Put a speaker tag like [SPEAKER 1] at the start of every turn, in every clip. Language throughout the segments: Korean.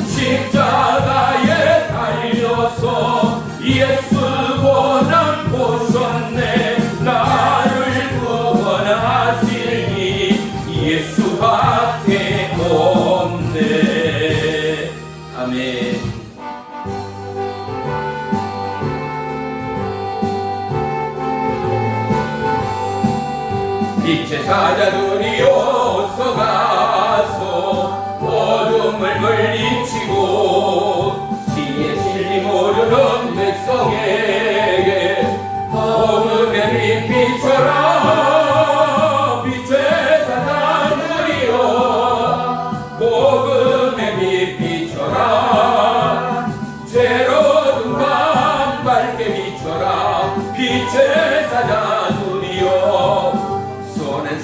[SPEAKER 1] 십자가에 달려서 예수 고난 보셨네. 나를 구원하시니 예수밖에 없네. 아멘. 빛의 사자들이여 서가서 어둠을 물리치고 지혜 진리 모르는 백성에게 복음의 빛 비춰라. 빛의 사자들이여 복음의 빛 비춰라. 죄로운 밤 밝게 비춰라. 빛의 사자들이여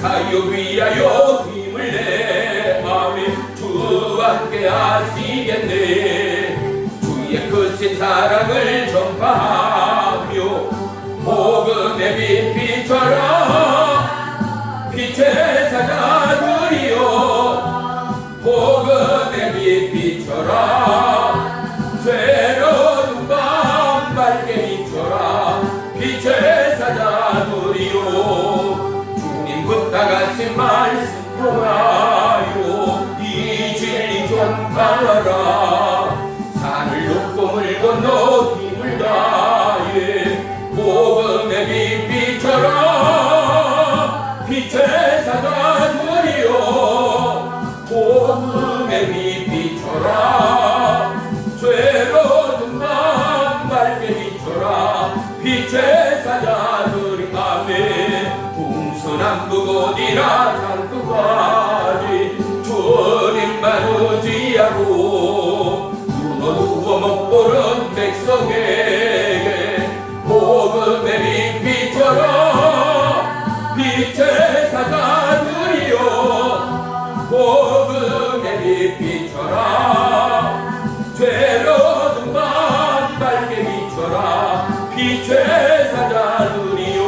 [SPEAKER 1] 사역 위하여 힘을 내. 아멘. 주와 함께 하시겠네. 주의 크신 사랑을 전파하며 복음의 빛 비춰라. 빛의 사자들이여 복음의 빛 비춰라. 죄로운 밤 밝게 비춰라. 빛의 사자들이여 붙다가신 말씀 보아요. 이 진리 전파하라. 산을 높고 물 건너 힘을 다해 복음의 빛 비춰라. 빛의 사자들이여 복음의 빛 비춰라. 죄로운 맘 밝게 비춰라. 빛의 사자들이 아멘. 남북 어디나 땅끝까지 주님만 의지하고 눈 어두워 못 보는 백성에게 복음의 빛 비춰라. 빛의 사자들이여 복음의 빛 비춰라. 죄로운 맘 밝게 비춰라. 빛의 사자들이여.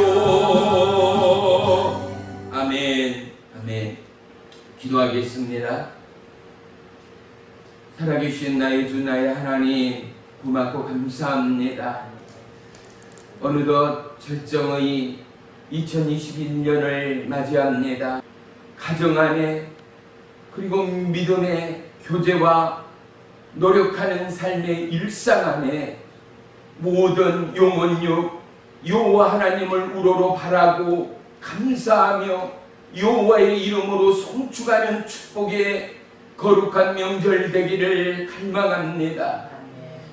[SPEAKER 1] 아멘. 아멘. 기도하겠습니다. 살아계신 나의 주 나의 하나님, 고맙고 감사합니다. 어느덧 절정의 2021년을 맞이합니다. 가정 안에 그리고 믿음의 교제와 노력하는 삶의 일상 안에 모든 영혼육 여호와 하나님을 우러러 바라고 감사하며 여호와의 이름으로 송축하는 축복의 거룩한 명절 되기를 갈망합니다.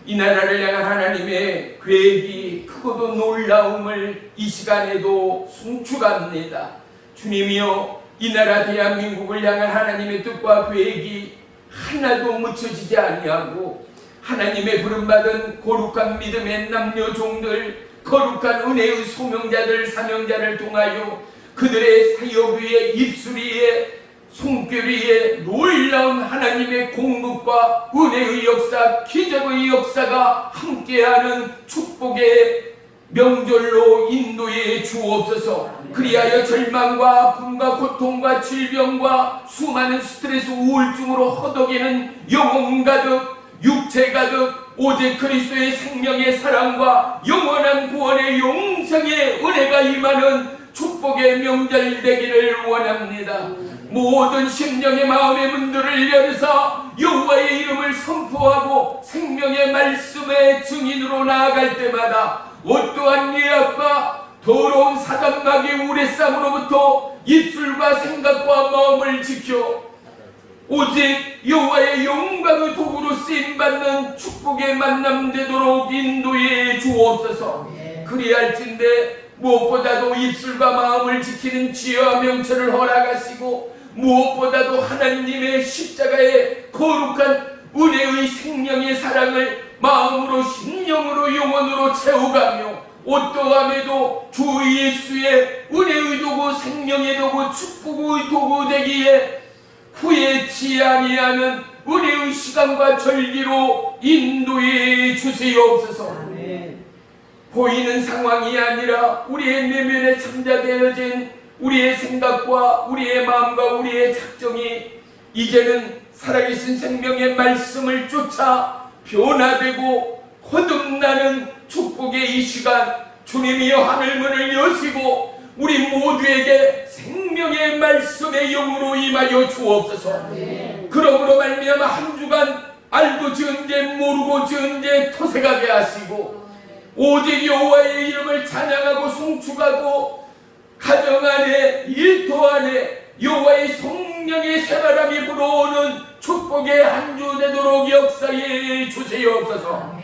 [SPEAKER 1] 이 나라를 향한 하나님의 계획이 크고도 놀라움을 이 시간에도 송축합니다. 주님이여, 이 나라 대한민국을 향한 하나님의 뜻과 계획이 하나도 묻혀지지 아니하고 하나님의 부름받은 거룩한 믿음의 남녀 종들, 거룩한 은혜의 소명자들, 사명자를 통하여 그들의 사역 위에, 입술 위에, 손길 위에 놀라운 하나님의 공급과 은혜의 역사, 기적의 역사가 함께하는 축복의 명절로 인도해 주옵소서. 그리하여 절망과 아픔과 고통과 질병과 수많은 스트레스, 우울증으로 허덕이는 영혼 가득, 육체 가득 오직 그리스도의 생명의 사랑과 영원한 구원의 영생의 은혜가 임하는 축복의 명절 되기를 원합니다. 모든 심령의 마음의 문들을 열어서 여호와의 이름을 선포하고 생명의 말씀의 증인으로 나아갈 때마다 어떠한 예약과 더러운 사단마귀의 우레쌈으로부터 입술과 생각과 마음을 지켜 오직 여호와의 영광의 도구로 쓰임받는 축복의 만남 되도록 인도해 주옵소서. 그리할진대 무엇보다도 입술과 마음을 지키는 지혜와 명철을 허락하시고 무엇보다도 하나님의 십자가의 거룩한 은혜의 생명의 사랑을 마음으로 심령으로 영혼으로 채워가며 어떠함에도 주 예수의 은혜의 도구, 생명의 도구, 축복의 도구 되기에 후회치 아니하는 은혜의 시간과 절기로 인도해 주시옵소서. 보이는 상황이 아니라 우리의 내면에 잠자되어진 우리의 생각과 우리의 마음과 우리의 작정이 이제는 살아계신 생명의 말씀을 쫓아 변화되고 거듭나는 축복의 이 시간, 주님이여 하늘문을 여시고 우리 모두에게 생명의 말씀의 영으로 임하여 주옵소서. 그러므로 말미암아 한 주간 알고 지은 죄 모르고 지은 죄 토색하게 하시고 오직 여호와의 이름을 찬양하고 송축하고 가정 안에 일터 안에 여호와의 성령의 새바람이 불어오는 축복의 한 주 되도록 역사해 주시옵소서.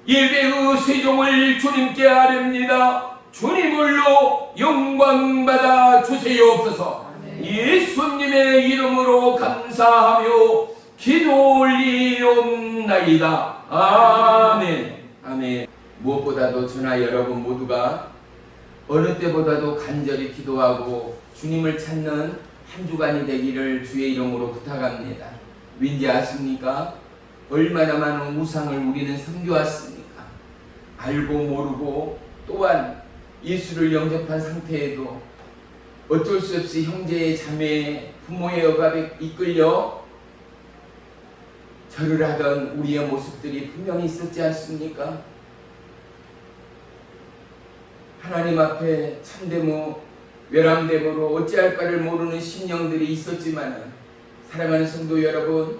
[SPEAKER 1] 예배의 세종을 주님께 아뢰옵니다. 주님을로 영광받아 주시옵소서. 예수님의 이름으로 감사하며 기도 올리옵나이다. 아멘. 아멘. 무엇보다도 저나 여러분 모두가 어느 때보다도 간절히 기도하고 주님을 찾는 한 주간이 되기를 주의 이름으로 부탁합니다. 왠지 아십니까? 얼마나 많은 우상을 우리는 섬겨왔습니까? 알고 모르고 또한 예수를 영접한 상태에도 어쩔 수 없이 형제의 자매의 부모의 억압에 이끌려 절을 하던 우리의 모습들이 분명히 있었지 않습니까? 하나님 앞에 참되무 외람되므로 어찌할 바를 모르는 심령들이 있었지만 사랑하는 성도 여러분,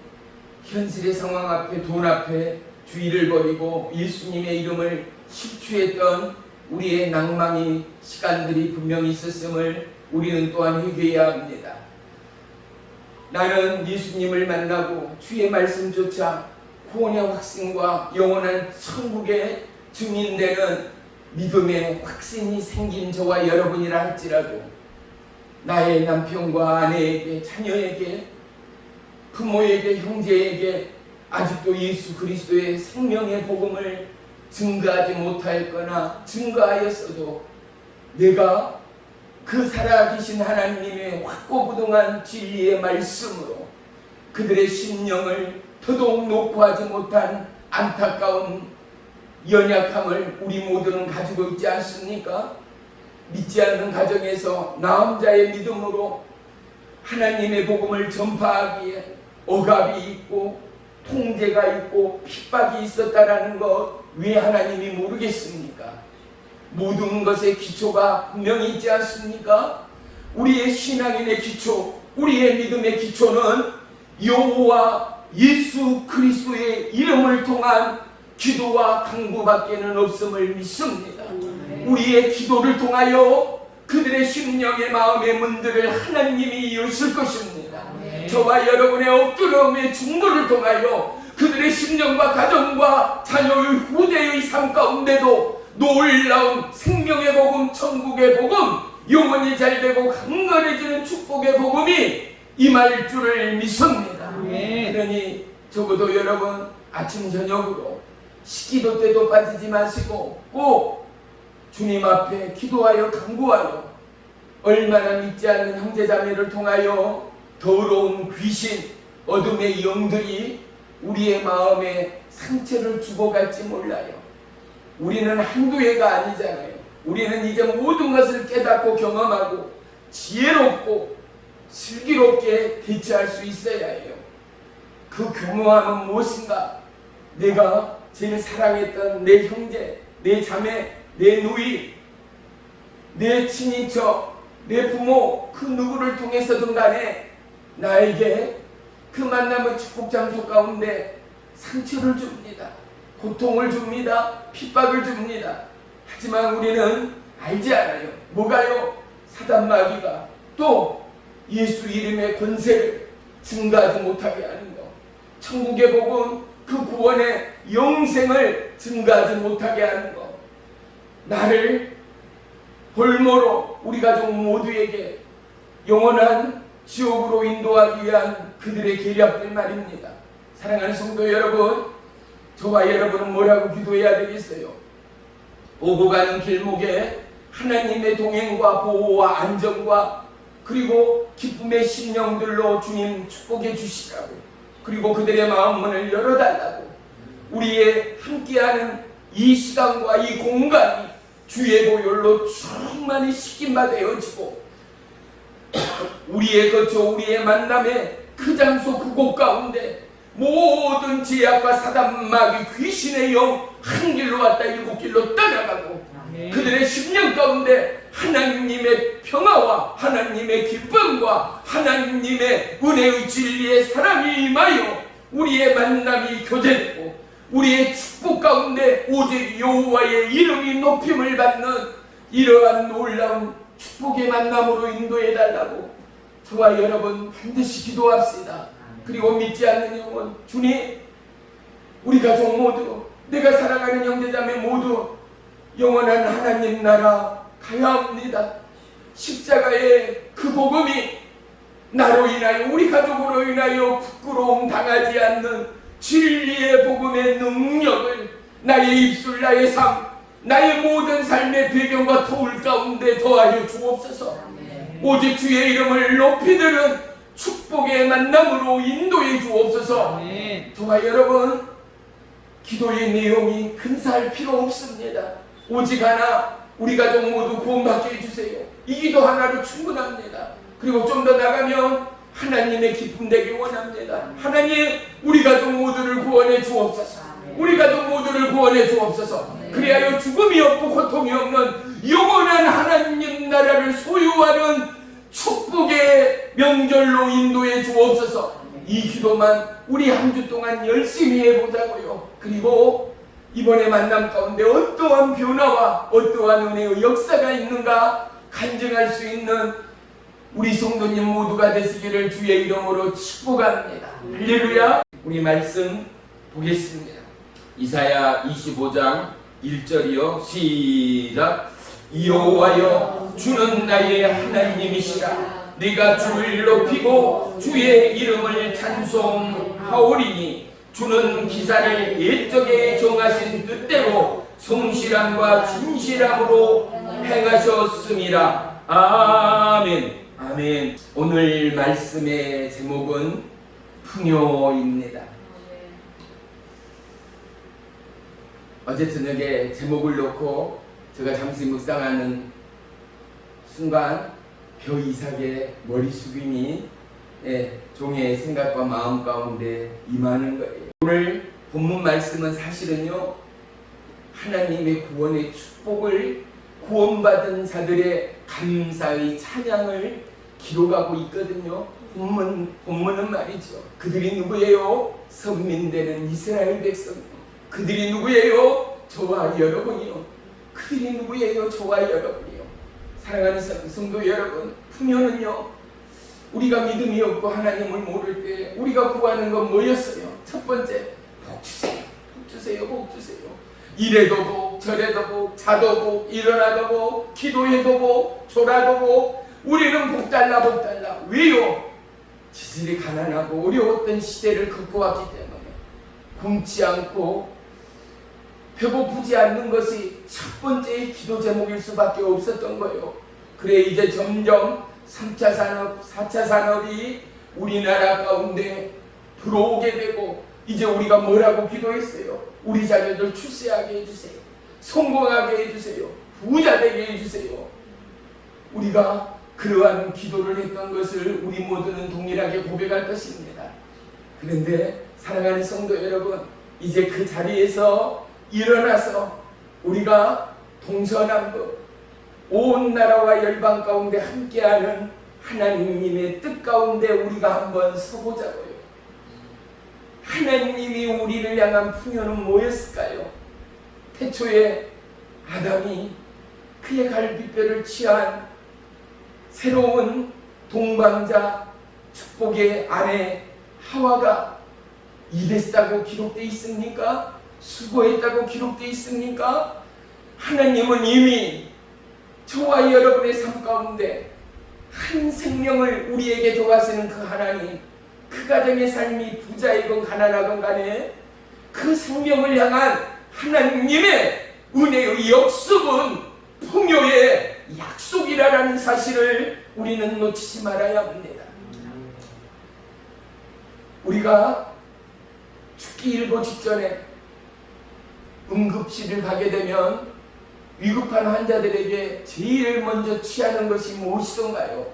[SPEAKER 1] 현실의 상황 앞에 돈 앞에 주의를 버리고 예수님의 이름을 실추했던 우리의 낭망의 시간들이 분명히 있었음을 우리는 또한 회개해야 합니다. 나는 예수님을 만나고 주의 말씀조차 구원의 확신과 영원한 천국의 증인되는 믿음의 확신이 생긴 저와 여러분이라 할지라도 나의 남편과 아내에게, 자녀에게, 부모에게, 형제에게 아직도 예수 그리스도의 생명의 복음을 증거하지 못하였거나 증거하였어도 내가 그 살아계신 하나님의 확고부동한 진리의 말씀으로 그들의 심령을 더더욱 녹화하지 못한 안타까운 연약함을 우리 모두는 가지고 있지 않습니까? 믿지 않는 가정에서 나 혼자의 믿음으로 하나님의 복음을 전파하기에 억압이 있고 통제가 있고 핍박이 있었다라는 것 왜 하나님이 모르겠습니까? 모든 것의 기초가 분명히 있지 않습니까? 우리의 신앙인의 기초, 우리의 믿음의 기초는 여호와 예수 그리스도의 이름을 통한 기도와 간구밖에는 없음을 믿습니다. 우리의 기도를 통하여 그들의 심령의 마음의 문들을 하나님이 여실 것입니다. 저와 여러분의 엎드려움의 중보를 통하여 그들의 심령과 가정과 자녀의 후대의 삶 가운데도 놀라운 생명의 복음, 천국의 복음, 영원히 잘되고 강건해지는 축복의 복음이 임할 줄을 믿습니다. 그러니 적어도 여러분 아침 저녁으로 식기도 때도 빠지지 마시고 꼭 주님 앞에 기도하여 간구하여 얼마나 믿지 않는 형제자매를 통하여 더러운 귀신, 어둠의 영들이 우리의 마음에 상처를 주고 갈지 몰라요. 우리는 한두 해가 아니잖아요. 우리는 이제 모든 것을 깨닫고 경험하고 지혜롭고 슬기롭게 대처할 수 있어야 해요. 그 교묘함은 무엇인가? 내가 제일 사랑했던 내 형제, 내 자매, 내 누이, 내 친인척, 내 부모, 그 누구를 통해서든 간에 나에게 그 만남의 축복 장소 가운데 상처를 줍니다. 고통을 줍니다. 핍박을 줍니다. 하지만 우리는 알지 않아요. 뭐가요? 사단 마귀가 또 예수 이름의 권세를 증가하지 못하게 하는 것, 천국의 복음, 그 구원의 영생을 증가하지 못하게 하는 것, 나를 볼모로 우리 가족 모두에게 영원한 지옥으로 인도하기 위한 그들의 계략들 말입니다. 사랑하는 성도 여러분, 저와 여러분은 뭐라고 기도해야 되겠어요? 오고 가는 길목에 하나님의 동행과 보호와 안정과 그리고 기쁨의 심령들로 주님 축복해 주시라고, 그리고 그들의 마음문을 열어달라고, 우리의 함께하는 이 시간과 이 공간이 주의 보혈로 충만히 씻김바 되어지고 우리의 거처, 우리의 만남에 그 장소 그곳 가운데 모든 제약과 사단 마귀 귀신의 영 한 길로 왔다 일곱 길로 떠나가고 그들의 심령 가운데 하나님의 평화와 하나님의 기쁨과 하나님의 은혜의 진리의 사랑이 임하여 우리의 만남이 교제되고 우리의 축복 가운데 오직 여호와의 이름이 높임을 받는 이러한 놀라운 축복의 만남으로 인도해달라고 저와 여러분 반드시 기도합시다. 그리고 믿지 않는 영혼, 주님, 우리 가족 모두, 내가 사랑하는 형제자매 모두 영원한 하나님 나라 가야 합니다. 십자가의 그 복음이 나로 인하여 우리 가족으로 인하여 부끄러움 당하지 않는 진리의 복음의 능력을 나의 입술, 나의 삶, 나의 모든 삶의 배경과 터울 가운데 더하여 주옵소서. 오직 주의 이름을 높이 들은 축복의 만남으로 인도해 주옵소서. 저와 여러분, 기도의 내용이 근사할 필요 없습니다. 오직 하나, 우리 가족 모두 구원받게 해주세요. 이 기도 하나로 충분합니다. 그리고 좀 더 나가면 하나님의 기쁨 되기 원합니다. 하나님, 우리 가족 모두를 구원해 주옵소서. 우리 가족 모두를 구원해 주옵소서. 그리하여 죽음이 없고 고통이 없는 영원한 하나님 나라를 소유하는 축복의 명절로 인도해 주옵소서. 이 기도만 우리 한 주 동안 열심히 해보자고요. 그리고 이번에 만남 가운데 어떠한 변화와 어떠한 은혜의 역사가 있는가 간증할 수 있는 우리 성도님 모두가 되시기를 주의 이름으로 축복합니다. 할렐루야. 우리 말씀 보겠습니다. 이사야 25장 1절이요 시작. 여호와여, 주는 나의 하나님이시라. 네가 주를 높이고 주의 이름을 찬송하오리니 주는 기사를 옛적에 정하신 뜻대로 성실함과 진실함으로 행하셨음이라. 아멘. 아멘. 오늘 말씀의 제목은 풍요입니다. 어제 저녁에 제목을 놓고 제가 잠시 묵상하는 순간 벼 이삭의 머리 숙임이 종의 생각과 마음 가운데 임하는 거예요. 오늘 본문 말씀은 사실은요, 하나님의 구원의 축복을 구원받은 자들의 감사의 찬양을 기록하고 있거든요. 본문은 말이죠. 그들이 누구예요? 선민되는 이스라엘 백성. 그들이 누구예요? 저와 여러분이요. 그들이 누구예요? 저와 여러분이요. 사랑하는 성도 여러분, 풍요는요, 우리가 믿음이 없고 하나님을 모를 때 우리가 구하는 건 뭐였어요? 첫 번째, 복 주세요. 복 주세요. 복 주세요. 이래도 복, 저래도 복, 자도 복, 일어나도 복, 기도해도 복, 졸아도 복. 우리는 복 달라, 복 달라. 왜요? 지질이 가난하고 어려웠던 시대를 겪어왔기 때문에 굶지 않고 배고프지 않는 것이 첫 번째 기도 제목일 수밖에 없었던 거예요. 그래 이제 점점 3차 산업, 4차 산업이 우리나라 가운데 들어오게 되고 이제 우리가 뭐라고 기도했어요? 우리 자녀들 출세하게 해주세요. 성공하게 해주세요. 부자 되게 해주세요. 우리가 그러한 기도를 했던 것을 우리 모두는 동일하게 고백할 것입니다. 그런데 사랑하는 성도 여러분, 이제 그 자리에서 일어나서 우리가 동서남북 온 나라와 열방 가운데 함께하는 하나님의 뜻 가운데 우리가 한번 서보자고요. 하나님이 우리를 향한 풍요는 뭐였을까요? 태초에 아담이 그의 갈비뼈를 취한 새로운 동방자 축복의 아내 하와가 일했다고 기록되어 있습니까? 수고했다고 기록되어 있습니까? 하나님은 이미 저와 여러분의 삶 가운데 한 생명을 우리에게 도와주는 그 하나님, 그 가정의 삶이 부자이건 가난하건 간에 그 생명을 향한 하나님의 은혜의 역습은 풍요의 약속이라는 사실을 우리는 놓치지 말아야 합니다. 우리가 죽기 일보 직전에 응급실을 가게 되면 위급한 환자들에게 제일 먼저 취하는 것이 무엇이던가요?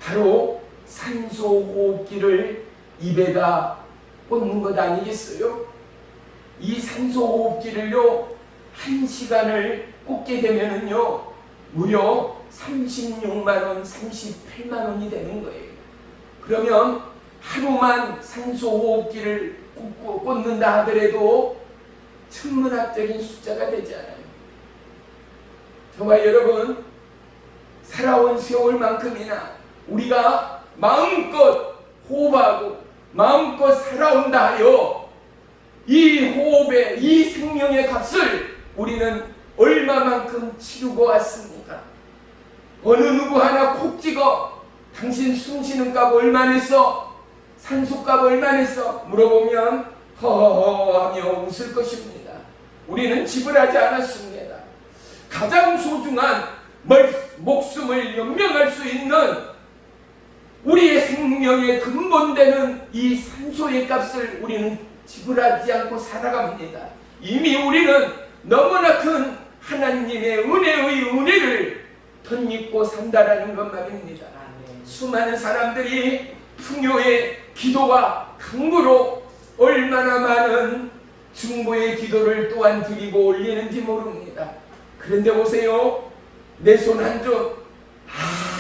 [SPEAKER 1] 바로 산소호흡기를 입에다 꽂는 것 아니겠어요? 이 산소호흡기를요 1시간을 꽂게 되면은요 무려 36만원, 38만원이 되는 거예요. 그러면 하루만 산소호흡기를 꽂는다 하더라도 천문학적인 숫자가 되지 않아요. 정말 여러분, 살아온 세월만큼이나 우리가 마음껏 호흡하고 마음껏 살아온다 하여 이 호흡의, 이 생명의 값을 우리는 얼마만큼 치르고 왔습니까? 어느 누구 하나 콕 찍어 당신 숨쉬는 값 얼마 냈어? 산소값 얼마 냈어? 물어보면 허허허 하며 웃을 것입니다. 우리는 지불하지 않았습니다. 가장 소중한 목숨을 연명할 수 있는 우리의 생명의 근본되는 이 산소의 값을 우리는 지불하지 않고 살아갑니다. 이미 우리는 너무나 큰 하나님의 은혜의 은혜를 덧입고 산다라는 것 말입니다. 수많은 사람들이 풍요의 기도와 강구로 얼마나 많은 중보의 기도를 또한 드리고 올리는지 모릅니다. 그런데 보세요. 내 손 한 쪽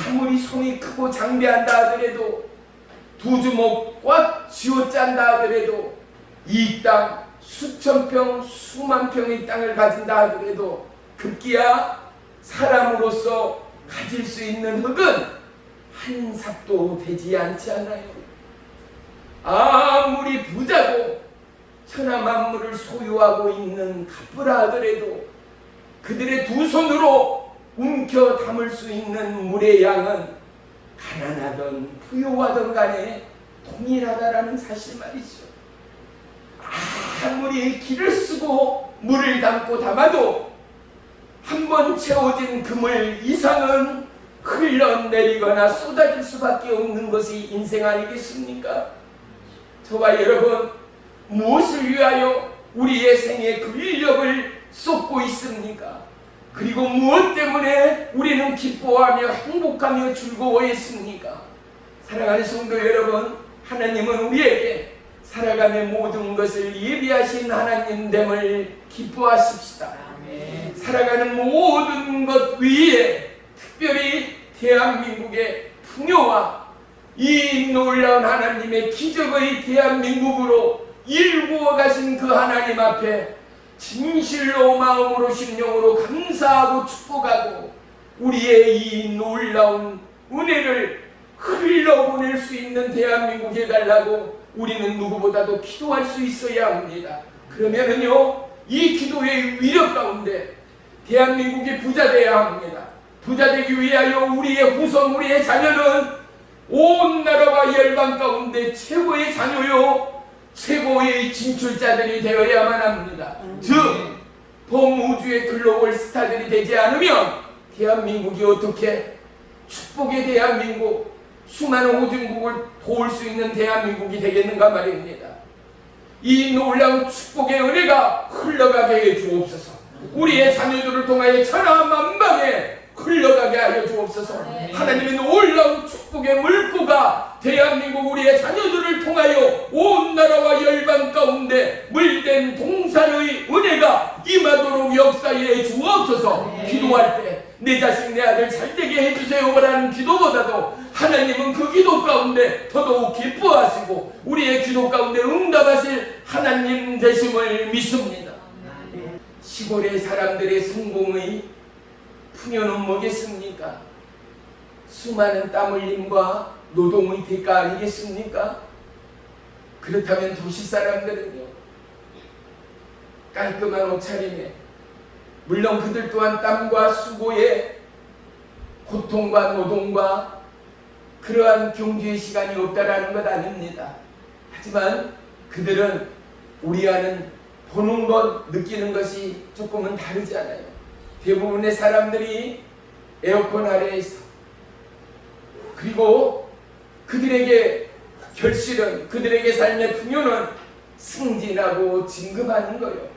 [SPEAKER 1] 아무리 손이 크고 장대한다 하더라도 두 주먹 꽉 쥐어짠다 하더라도 이 땅 수천 평 수만 평의 땅을 가진다 하더라도 급기야 사람으로서 가질 수 있는 흙은 한 삽도 되지 않지 않아요. 아무리 부자고 천하 만물을 소유하고 있는 갑부라 하더라도 그들의 두 손으로 움켜 담을 수 있는 물의 양은 가난하던 부유하던 간에 동일하다라는 사실 말이죠. 아무리 기를 쓰고 물을 담고 담아도 한 번 채워진 그물 이상은 흘러내리거나 쏟아질 수밖에 없는 것이 인생 아니겠습니까? 저와 여러분, 무엇을 위하여 우리의 생에 근력을 쏟고 있습니까? 그리고 무엇 때문에 우리는 기뻐하며 행복하며 즐거워했습니까? 사랑하는 성도 여러분, 하나님은 우리에게 살아가는 모든 것을 예비하신 하나님됨을 기뻐하십시다. 살아가는 모든 것 위에 특별히 대한민국의 풍요와 이 놀라운 하나님의 기적의 대한민국으로 일구어 가신 그 하나님 앞에 진실로 마음으로 심령으로 감사하고 축복하고 우리의 이 놀라운 은혜를 흘러보낼 수 있는 대한민국 해달라고 우리는 누구보다도 기도할 수 있어야 합니다. 그러면은요 이 기도의 위력 가운데 대한민국이 부자 되어야 합니다. 부자 되기 위하여 우리의 후손, 우리의 자녀는 온 나라와 열방 가운데 최고의 자녀요 최고의 진출자들이 되어야만 합니다. 즉 범우주의 글로벌 스타들이 되지 않으면 대한민국이 어떻게 축복의 대한민국, 수많은 호중국을 도울 수 있는 대한민국이 되겠는가 말입니다. 이 놀라운 축복의 은혜가 흘러가게 해 주옵소서. 우리의 자녀들을 통하여 천하 만방에 흘러가게 하여 주옵소서. 하나님의 놀라운 축복의 물고가 대한민국 우리의 자녀들을 통하여 온 나라와 열방 가운데 물된 동산의 은혜가 임하도록 역사해 주옵소서. 기도할 때 내 자식 내 아들 잘되게 해주세요 라는 기도보다도 하나님은 그 기도 가운데 더더욱 기뻐하시고 우리의 기도 가운데 응답하실 하나님 되심을 믿습니다. 시골의 사람들의 성공의 풍요는 뭐겠습니까? 수많은 땀 흘림과 노동의 대가 아니겠습니까? 그렇다면 도시 사람들은요 깔끔한 옷차림에 물론 그들 또한 땀과 수고에 고통과 노동과 그러한 경주의 시간이 없다라는 것 아닙니다. 하지만 그들은 우리와는 보는 것, 느끼는 것이 조금은 다르잖아요. 대부분의 사람들이 에어컨 아래에서 그리고 그들에게 결실은 그들에게 삶의 풍요는 승진하고 진급하는 거예요.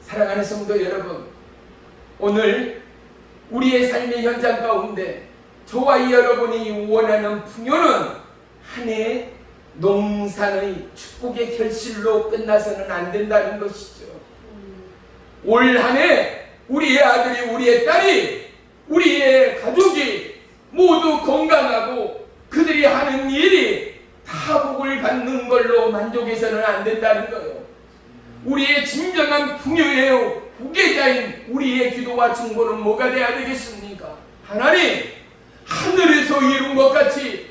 [SPEAKER 1] 사랑하는 성도 여러분, 오늘 우리의 삶의 현장 가운데 저와 여러분이 원하는 풍요는 한 해 농산의 축복의 결실로 끝나서는 안 된다는 것이죠. 올 한 해 우리의 아들이, 우리의 딸이, 우리의 가족이 모두 건강하고 그들이 하는 일이 다 복을 받는 걸로 만족해서는 안 된다는 거예요. 우리의 진정한 풍요의 후계자인 우리의 기도와 중보는 뭐가 돼야 되겠습니까? 하나님, 하늘에서 이룬 것 같이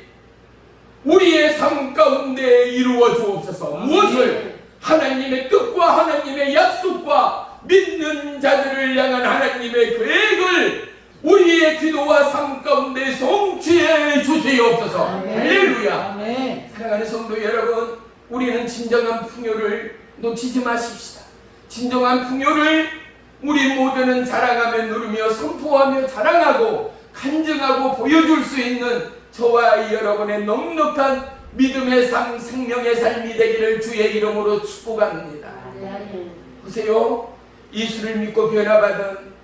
[SPEAKER 1] 우리의 삶 가운데 이루어 주옵소서. 무엇을? 하나님의 뜻과 하나님의 약속과 믿는 자들을 향한 하나님의 계획을 우리의 기도와 삶 가운데 성취해 주시옵소서. 할렐루야. 사랑하는 성도 여러분, 우리는 진정한 풍요를 놓치지 마십시다. 진정한 풍요를 우리 모두는 자랑하며 누리며 선포하며 자랑하고 간증하고 보여줄 수 있는 저와 여러분의 넉넉한 믿음의 삶, 생명의 삶이 되기를 주의 이름으로 축복합니다. 보세요. 예수를 믿고 변화받은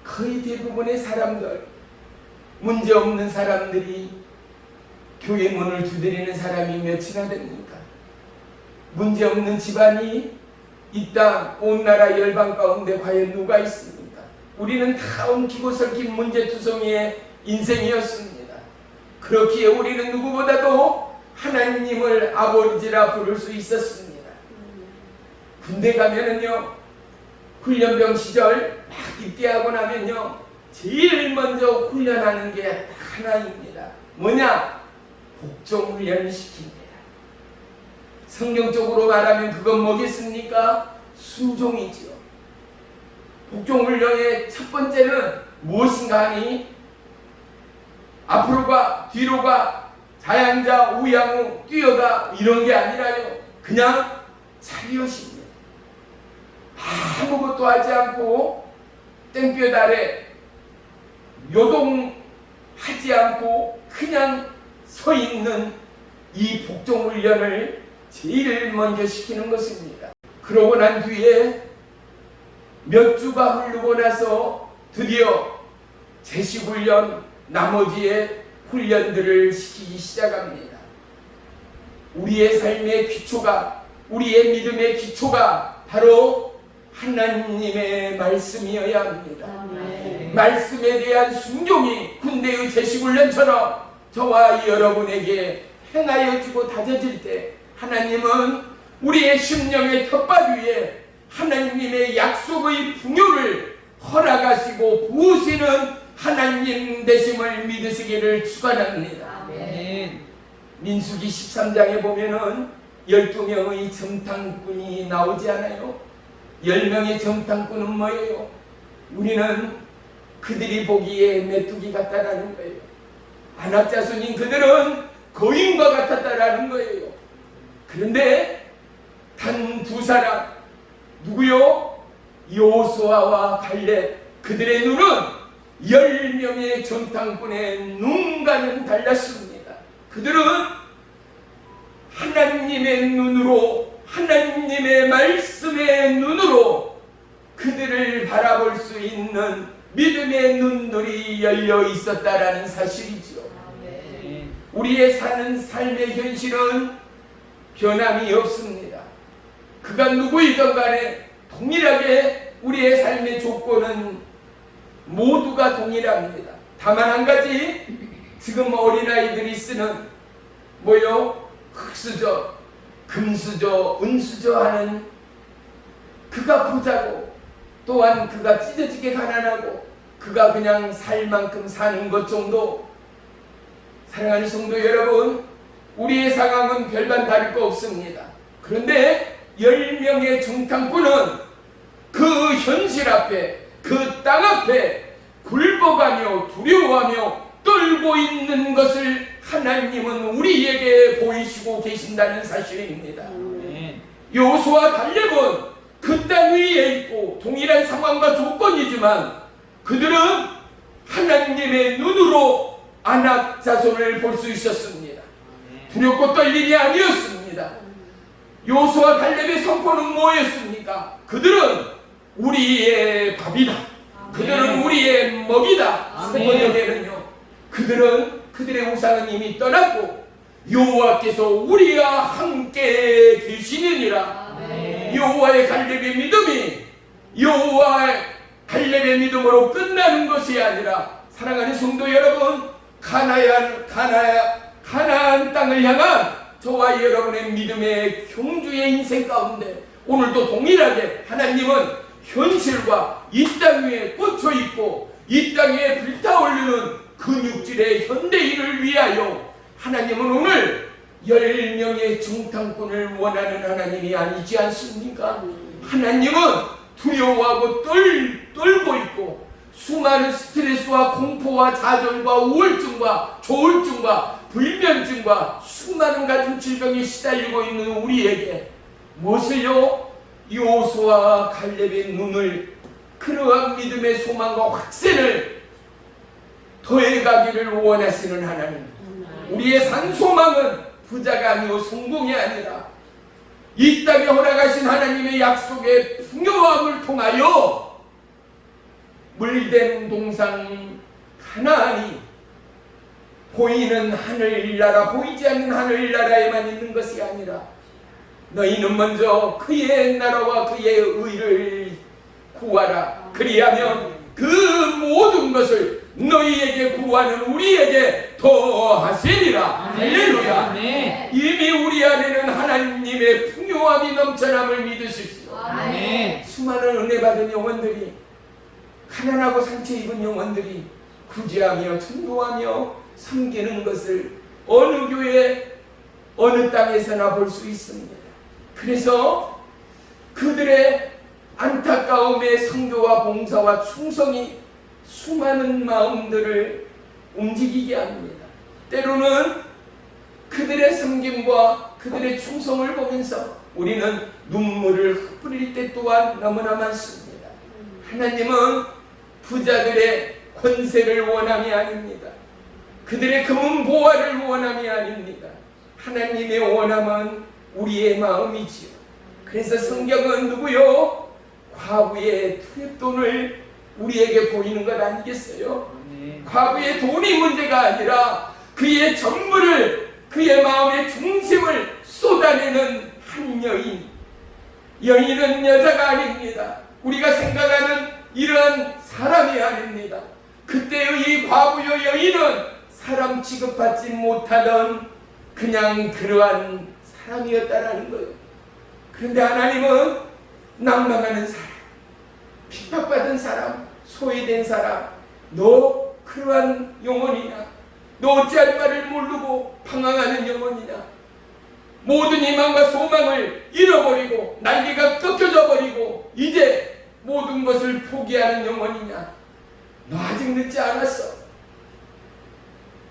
[SPEAKER 1] 거의 대부분의 사람들, 문제없는 사람들이 교회 문을 두드리는 사람이 몇이나 됩니까? 문제없는 집안이 이 땅 온 나라 열방 가운데 과연 누가 있습니까? 우리는 다 엉키고 설킨 문제투성이의 인생이었습니다. 그렇기에 우리는 누구보다도 하나님을 아버지라 부를 수 있었습니다. 군대 가면은요, 훈련병 시절 막 입대하고 나면요, 제일 먼저 훈련하는 게 하나입니다. 뭐냐? 복종 훈련을 시킵니다. 성경적으로 말하면 그건 뭐겠습니까? 순종이지요. 복종 훈련의 첫 번째는 무엇인가 하니 앞으로 가, 뒤로 가, 자양자, 우양우, 뛰어가 이런 게 아니라요. 그냥 차렷입니다. 아무것도 하지 않고 땡볕 아래 요동하지 않고 그냥 서 있는 이 복종 훈련을 제일 먼저 시키는 것입니다. 그러고 난 뒤에 몇 주가 흐르고 나서 드디어 제식훈련, 나머지의 훈련들을 시키기 시작합니다. 우리의 삶의 기초가, 우리의 믿음의 기초가 바로 하나님의 말씀이어야 합니다. 말씀에 대한 순종이 군대의 제식훈련처럼 저와 여러분에게 행하여지고 다져질 때 하나님은 우리의 심령의 텃밭 위에 하나님의 약속의 풍요를 허락하시고 부으시는 하나님 되심을 믿으시기를 축원합니다. 민수기 13장에 보면은 12명의 정탐꾼이 나오지 않아요? 10명의 정탐꾼은 뭐예요? 우리는 그들이 보기에 메뚜기 같다라는 거예요. 안악자손인 그들은 거인과 같았다라는 거예요. 그런데 단 두 사람, 누구요? 여호수아와 갈렙. 그들의 눈은 10명의 정탐꾼의 눈과는 달랐습니다. 그들은 하나님의 눈으로, 하나님의 말씀의 눈으로 그들을 바라볼 수 있는 믿음의 눈들이 열려 있었다라는 사실이죠. 우리의 사는 삶의 현실은 변함이 없습니다. 그가 누구이든 간에 동일하게 우리의 삶의 조건은 모두가 동일합니다. 다만 한 가지, 지금 어린아이들이 쓰는 뭐요? 흙수저, 금수저, 은수저 하는, 그가 부자고 또한 그가 찢어지게 가난하고 그가 그냥 살 만큼 사는 것 정도. 사랑하는 성도 여러분, 우리의 상황은 별반 다를 거 없습니다. 그런데 10명의 정탐꾼은 그 현실 앞에, 그 땅 앞에 굴복하며 두려워하며 떨고 있는 것을 하나님은 우리에게 보이시고 계신다는 사실입니다. 여호수아 갈렙은 그 땅 위에 있고 동일한 상황과 조건이지만 그들은 하나님의 눈으로 아낙 자손을 볼 수 있었습니다. 두렵고 떨림이 아니었습니다. 여호수아 갈렙의 선포는 뭐였습니까? 그들은 우리의 밥이다. 그들은 우리의 먹이다. 세 번역에는요, 그들은 그들의 우상은 이미 떠났고 여호와께서 우리와 함께 계시느니라. 여호와의 갈렙의 믿음이 여호와의 갈렙의 믿음으로 끝나는 것이 아니라, 사랑하는 성도 여러분, 가나안 땅을 향한 저와 여러분의 믿음의 경주의 인생 가운데 오늘도 동일하게 하나님은 현실과 이 땅 위에 꽂혀 있고 이 땅 위에 불타오르는 근육질의 현대인을 위하여 하나님은 오늘 10명의 정탐꾼을 원하는 하나님이 아니지 않습니까? 하나님은 두려워하고 떨고 있고 수많은 스트레스와 공포와 좌절과 우울증과 조울증과 불면증과 수많은 같은 질병에 시달리고 있는 우리에게 무엇을요? 여호수아와 갈렙의 눈을, 그러한 믿음의 소망과 확신을 더해가기를 원하시는 하나님. 우리의 산소망은 부자가 아니고 성공이 아니라 이 땅에 허락하신 하나님의 약속의 풍요함을 통하여 물된 동산 가나안이 보이는 하늘나라, 보이지 않는 하늘나라에만 있는 것이 아니라 너희는 먼저 그의 나라와 그의 의를 구하라. 그리하면 그 모든 것을 너희에게 구하는 우리에게 더하시리라. 할렐루야. 이미 우리 안에는 하나님의 풍요함이 넘쳐남을 믿으십시오.
[SPEAKER 2] 아멘.
[SPEAKER 1] 수많은 은혜 받은 영혼들이, 가난하고 상처 입은 영혼들이 구제하며 전도하며 섬기는 것을 어느 교회 어느 땅에서나 볼 수 있습니다. 그래서 그들의 안타까움의 선교와 봉사와 충성이 수많은 마음들을 움직이게 합니다. 때로는 그들의 섬김과 그들의 충성을 보면서 우리는 눈물을 흩뿌릴 때 또한 너무나 많습니다. 하나님은 부자들의 권세를 원함이 아닙니다. 그들의 금은 보화를 원함이 아닙니다. 하나님의 원함은 우리의 마음이지요. 그래서 성경은 누구요? 과부의 투입돈을 우리에게 보이는 것 아니겠어요? 과부의 돈이 문제가 아니라 그의 전부를, 그의 마음의 중심을 쏟아내는 한 여인. 여인은 여자가 아닙니다. 우리가 생각하는 이런 사람이 아닙니다. 그때의 이 과부의 여인은 사람 취급받지 못하던 그냥 그러한 사람이었다라는 거예요. 그런데 하나님은 낭망하는 사람, 핍박받은 사람, 소외된 사람, 너 그러한 영혼이냐? 너 어찌할 바를 모르고 방황하는 영혼이냐? 모든 희망과 소망을 잃어버리고 날개가 꺾여져 버리고 이제 모든 것을 포기하는 영혼이냐? 너 아직 늦지 않았어.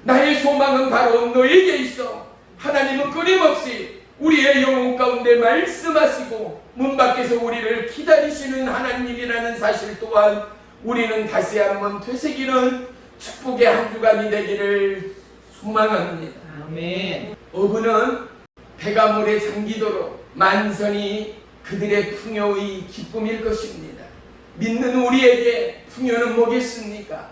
[SPEAKER 1] 나의 소망은 바로 너에게 있어. 하나님은 끊임없이 우리의 영혼 가운데 말씀하시고 문 밖에서 우리를 기다리시는 하나님이라는 사실 또한 우리는 다시 한번 되새기는 축복의 한 주간이 되기를 소망합니다.
[SPEAKER 2] 아멘.
[SPEAKER 1] 어부는 배가 물에 잠기도록 만선이 그들의 풍요의 기쁨일 것입니다. 믿는 우리에게 풍요는 뭐겠습니까?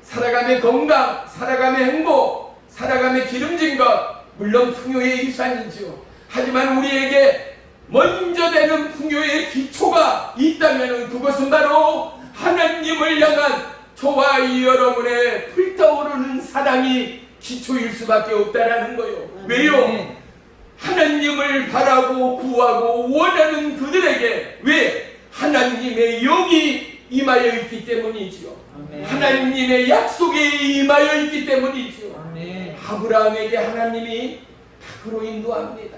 [SPEAKER 1] 살아감의 건강, 살아감의 행복, 살아감의 기름진 것, 물론 풍요의 유산이죠. 하지만 우리에게 먼저 되는 풍요의 기초가 있다면 그것은 바로 하나님을 향한 저와 여러분의 불타오르는 사랑이 기초일 수밖에 없다라는 거예요. 왜요? 하나님을 바라고 구하고 원하는 그들에게 왜? 하나님의 영이 임하여 있기 때문이지요. 하나님의 약속이 임하여 있기 때문이지요. 아브라함에게 하나님이 밖으로 인도합니다.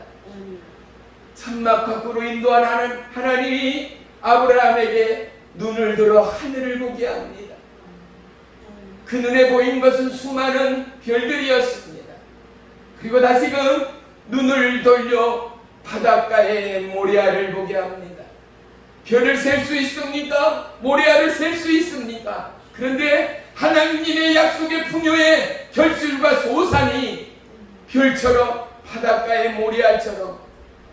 [SPEAKER 1] 천막 밖으로 인도한 하나님이 아브라함에게 눈을 들어 하늘을 보게 합니다. 그 눈에 보인 것은 수많은 별들이었습니다. 그리고 다시금 눈을 돌려 바닷가의 모리아를 보게 합니다. 별을 셀 수 있습니까? 모리아를 셀 수 있습니까? 그런데 하나님의 약속의 풍요의 결실과 소산이 별처럼 바닷가의 모리아처럼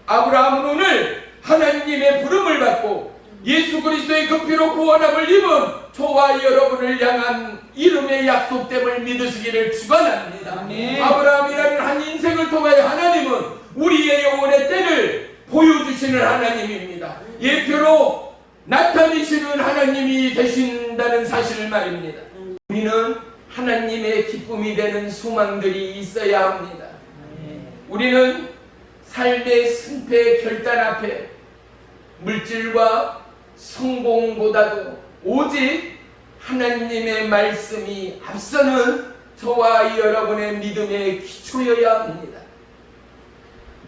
[SPEAKER 1] 아브라함은 오늘 하나님의 부름을 받고 예수 그리스도의 그 피로 구원함을 입은 저와 여러분을 향한 이름의 약속됨을 믿으시기를 축원합니다. 아브라함이라는 한 인생을 통하여 하나님은 우리의 영혼의 때를 보여주시는 하나님입니다. 예표로 나타내시는 하나님이 되신다는 사실을 말입니다. 우리는 하나님의 기쁨이 되는 소망들이 있어야 합니다. 우리는 삶의 승패 결단 앞에 물질과 성공보다도 오직 하나님의 말씀이 앞서는 저와 여러분의 믿음의 기초여야 합니다.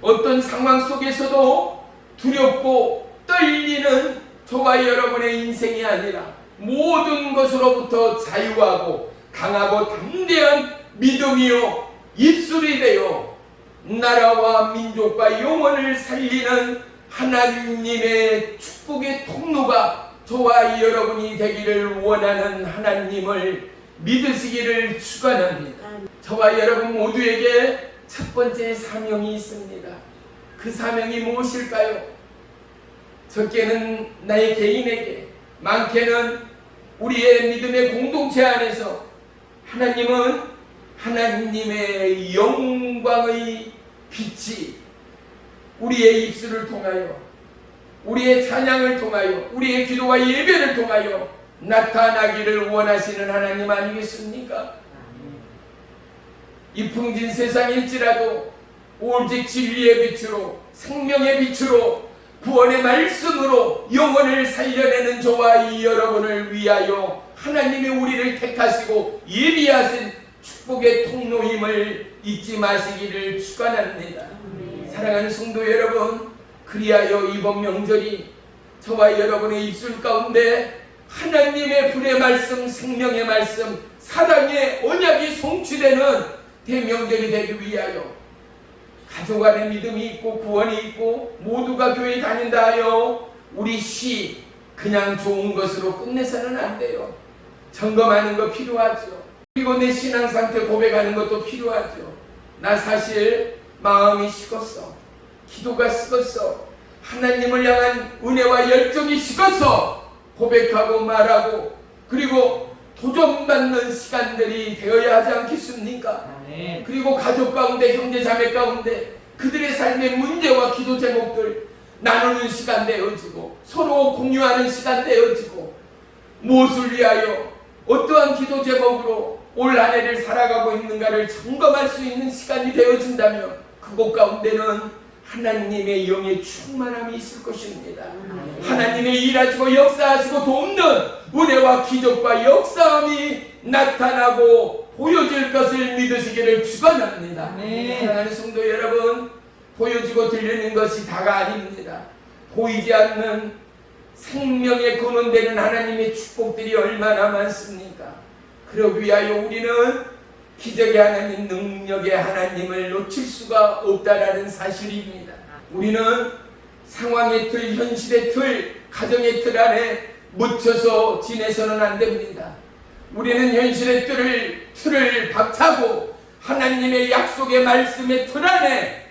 [SPEAKER 1] 어떤 상황 속에서도 두렵고 떨리는 저와 여러분의 인생이 아니라 모든 것으로부터 자유하고 강하고 담대한 믿음이요 입술이 되어 나라와 민족과 영혼을 살리는 하나님의 축복의 통로가 저와 여러분이 되기를 원하는 하나님을 믿으시기를 축원합니다. 저와 여러분 모두에게 첫 번째 사명이 있습니다. 그 사명이 무엇일까요? 적게는 나의 개인에게, 많게는 우리의 믿음의 공동체 안에서 하나님은 하나님의 영광의 빛이 우리의 입술을 통하여, 우리의 찬양을 통하여, 우리의 기도와 예배를 통하여 나타나기를 원하시는 하나님 아니겠습니까? 이 풍진 세상일지라도 오직 진리의 빛으로, 생명의 빛으로, 구원의 말씀으로 영혼을 살려내는 저와 이 여러분을 위하여 하나님이 우리를 택하시고 예비하신 축복의 통로임을 잊지 마시기를 축원합니다. 사랑하는 성도 여러분, 그리하여 이번 명절이 저와 여러분의 입술 가운데 하나님의 불의 말씀, 생명의 말씀, 사랑의 언약이 성취되는 대명절이 되기 위하여 가족 안에 믿음이 있고 구원이 있고 모두가 교회 다닌다 하여 우리 시 그냥 좋은 것으로 끝내서는 안 돼요. 점검하는 거 필요하죠. 그리고 내 신앙 상태 고백하는 것도 필요하죠. 나 사실 마음이 식었어. 기도가 식었어. 하나님을 향한 은혜와 열정이 식었어. 고백하고 말하고 그리고 도전받는 시간들이 되어야 하지 않겠습니까? 그리고 가족 가운데, 형제 자매 가운데 그들의 삶의 문제와 기도 제목들 나누는 시간 되어지고 서로 공유하는 시간 되어지고 무엇을 위하여 어떠한 기도 제목으로 올 한 해를 살아가고 있는가를 점검할 수 있는 시간이 되어진다면 그곳 가운데는 하나님의 영의 충만함이 있을 것입니다. 하나님의 일하시고 역사하시고 돕는 은혜와 기적과 역사함이 나타나고 보여질 것을 믿으시기를 축원합니다. 사랑하는 성도 여러분, 보여지고 들리는 것이 다가 아닙니다. 보이지 않는 생명의 근원되는 하나님의 축복들이 얼마나 많습니까? 그러기 위하여 우리는 기적의 하나님, 능력의 하나님을 놓칠 수가 없다라는 사실입니다. 우리는 상황의 틀, 현실의 틀, 가정의 틀 안에 묻혀서 지내서는 안 됩니다. 우리는 현실의 틀을 박차고 하나님의 약속의 말씀의 틀 안에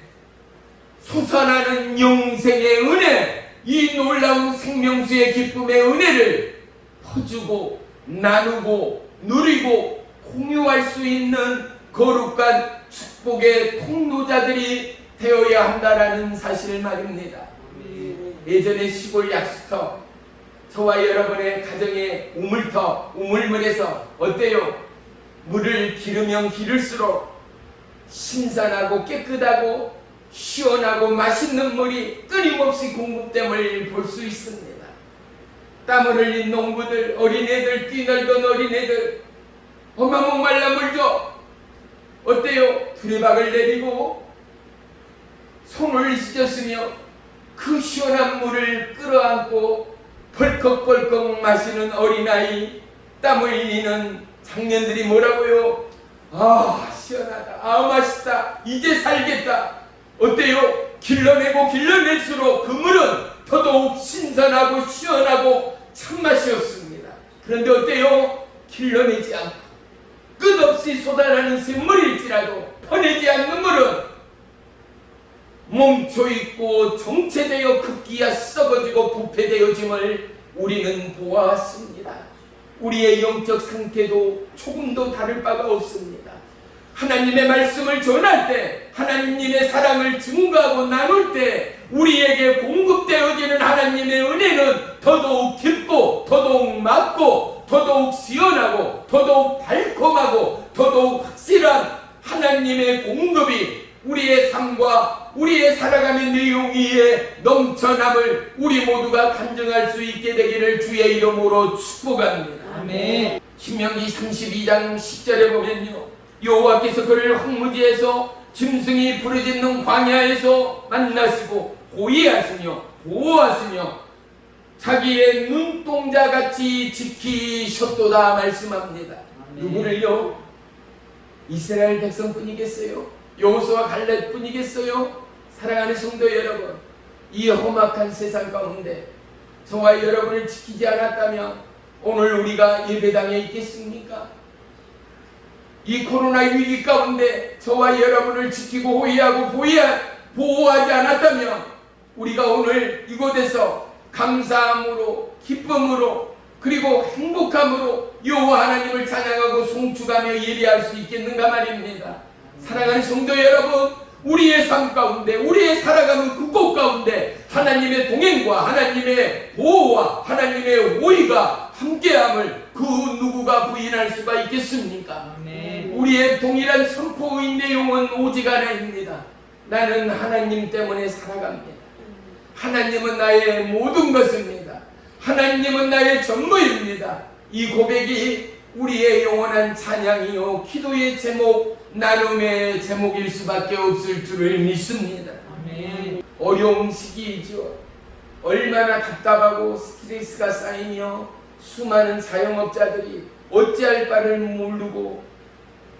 [SPEAKER 1] 솟아나는 영생의 은혜, 이 놀라운 생명수의 기쁨의 은혜를 퍼주고 나누고 누리고 공유할 수 있는 거룩한 축복의 통로자들이 되어야 한다라는 사실을 말입니다. 예전에 시골 약수터, 저와 여러분의 가정의 우물터, 우물물에서 어때요? 물을 기르면 기를수록 신선하고 깨끗하고 시원하고 맛있는 물이 끊임없이 공급됨을 볼 수 있습니다. 땀을 흘린 농부들, 어린애들, 뛰놀던 어린애들, 엄마 목말라 물 줘. 어때요? 두레박을 내리고 손을 씻었으며 그 시원한 물을 끌어안고 벌컥벌컥 마시는 어린아이, 땀 흘리는 장년들이 뭐라고요? 아 시원하다, 아 맛있다, 이제 살겠다. 어때요? 길러내고 길러낼수록 그 물은 더더욱 신선하고 시원하고 참맛이었습니다. 그런데 어때요? 길러내지 않고 끝없이 쏟아나는 샘물일지라도 퍼내지 않는 물은 멈춰있고 정체되어 급기야 썩어지고 부패되어짐을 우리는 보아왔습니다. 우리의 영적 상태도 조금도 다를 바가 없습니다. 하나님의 말씀을 전할 때, 하나님의 사랑을 증거하고 나눌 때 우리에게 공급되어지는 하나님의 은혜는 더더욱 깊고 더더욱 맑고 더더욱 시원하고 더더욱 달콤하고 더더욱 확실한 하나님의 공급이 우리의 삶과 우리의 살아가는 내용 위에 넘쳐남을 우리 모두가 간증할 수 있게 되기를 주의 이름으로 축복합니다.
[SPEAKER 2] 아멘.
[SPEAKER 1] 신명기 32장 10절에 보면요, 여호와께서 그를 황무지에서 짐승이 부르짖는 광야에서 만나시고 호위하시며 보호하시며 자기의 눈동자같이 지키셨도다 말씀합니다. 누구를요? 이스라엘 백성뿐이겠어요? 여호수아 갈렙뿐이겠어요? 사랑하는 성도 여러분, 이 험악한 세상 가운데 저와 여러분을 지키지 않았다면 오늘 우리가 예배당에 있겠습니까? 이 코로나 위기 가운데 저와 여러분을 지키고 호위하고 보호하지 않았다면 우리가 오늘 이곳에서 감사함으로 기쁨으로 그리고 행복함으로 여호와 하나님을 찬양하고 송축하며 예배할 수 있겠는가 말입니다. 사랑하는 성도 여러분, 우리의 삶 가운데 우리의 살아가는 그곳 가운데 하나님의 동행과 하나님의 보호와 하나님의 호의가 함께함을 그 누구가 부인할 수가 있겠습니까?
[SPEAKER 2] 아멘.
[SPEAKER 1] 우리의 동일한 선포의 내용은 오직 하나입니다. 나는 하나님 때문에 살아갑니다. 하나님은 나의 모든 것입니다. 하나님은 나의 전부입니다. 이 고백이 우리의 영원한 찬양이요 기도의 제목, 나눔의 제목일 수밖에 없을 줄을 믿습니다.
[SPEAKER 2] 아멘.
[SPEAKER 1] 어려운 시기이죠. 얼마나 답답하고 스트레스가 쌓이며 수많은 자영업자들이 어찌할 바를 모르고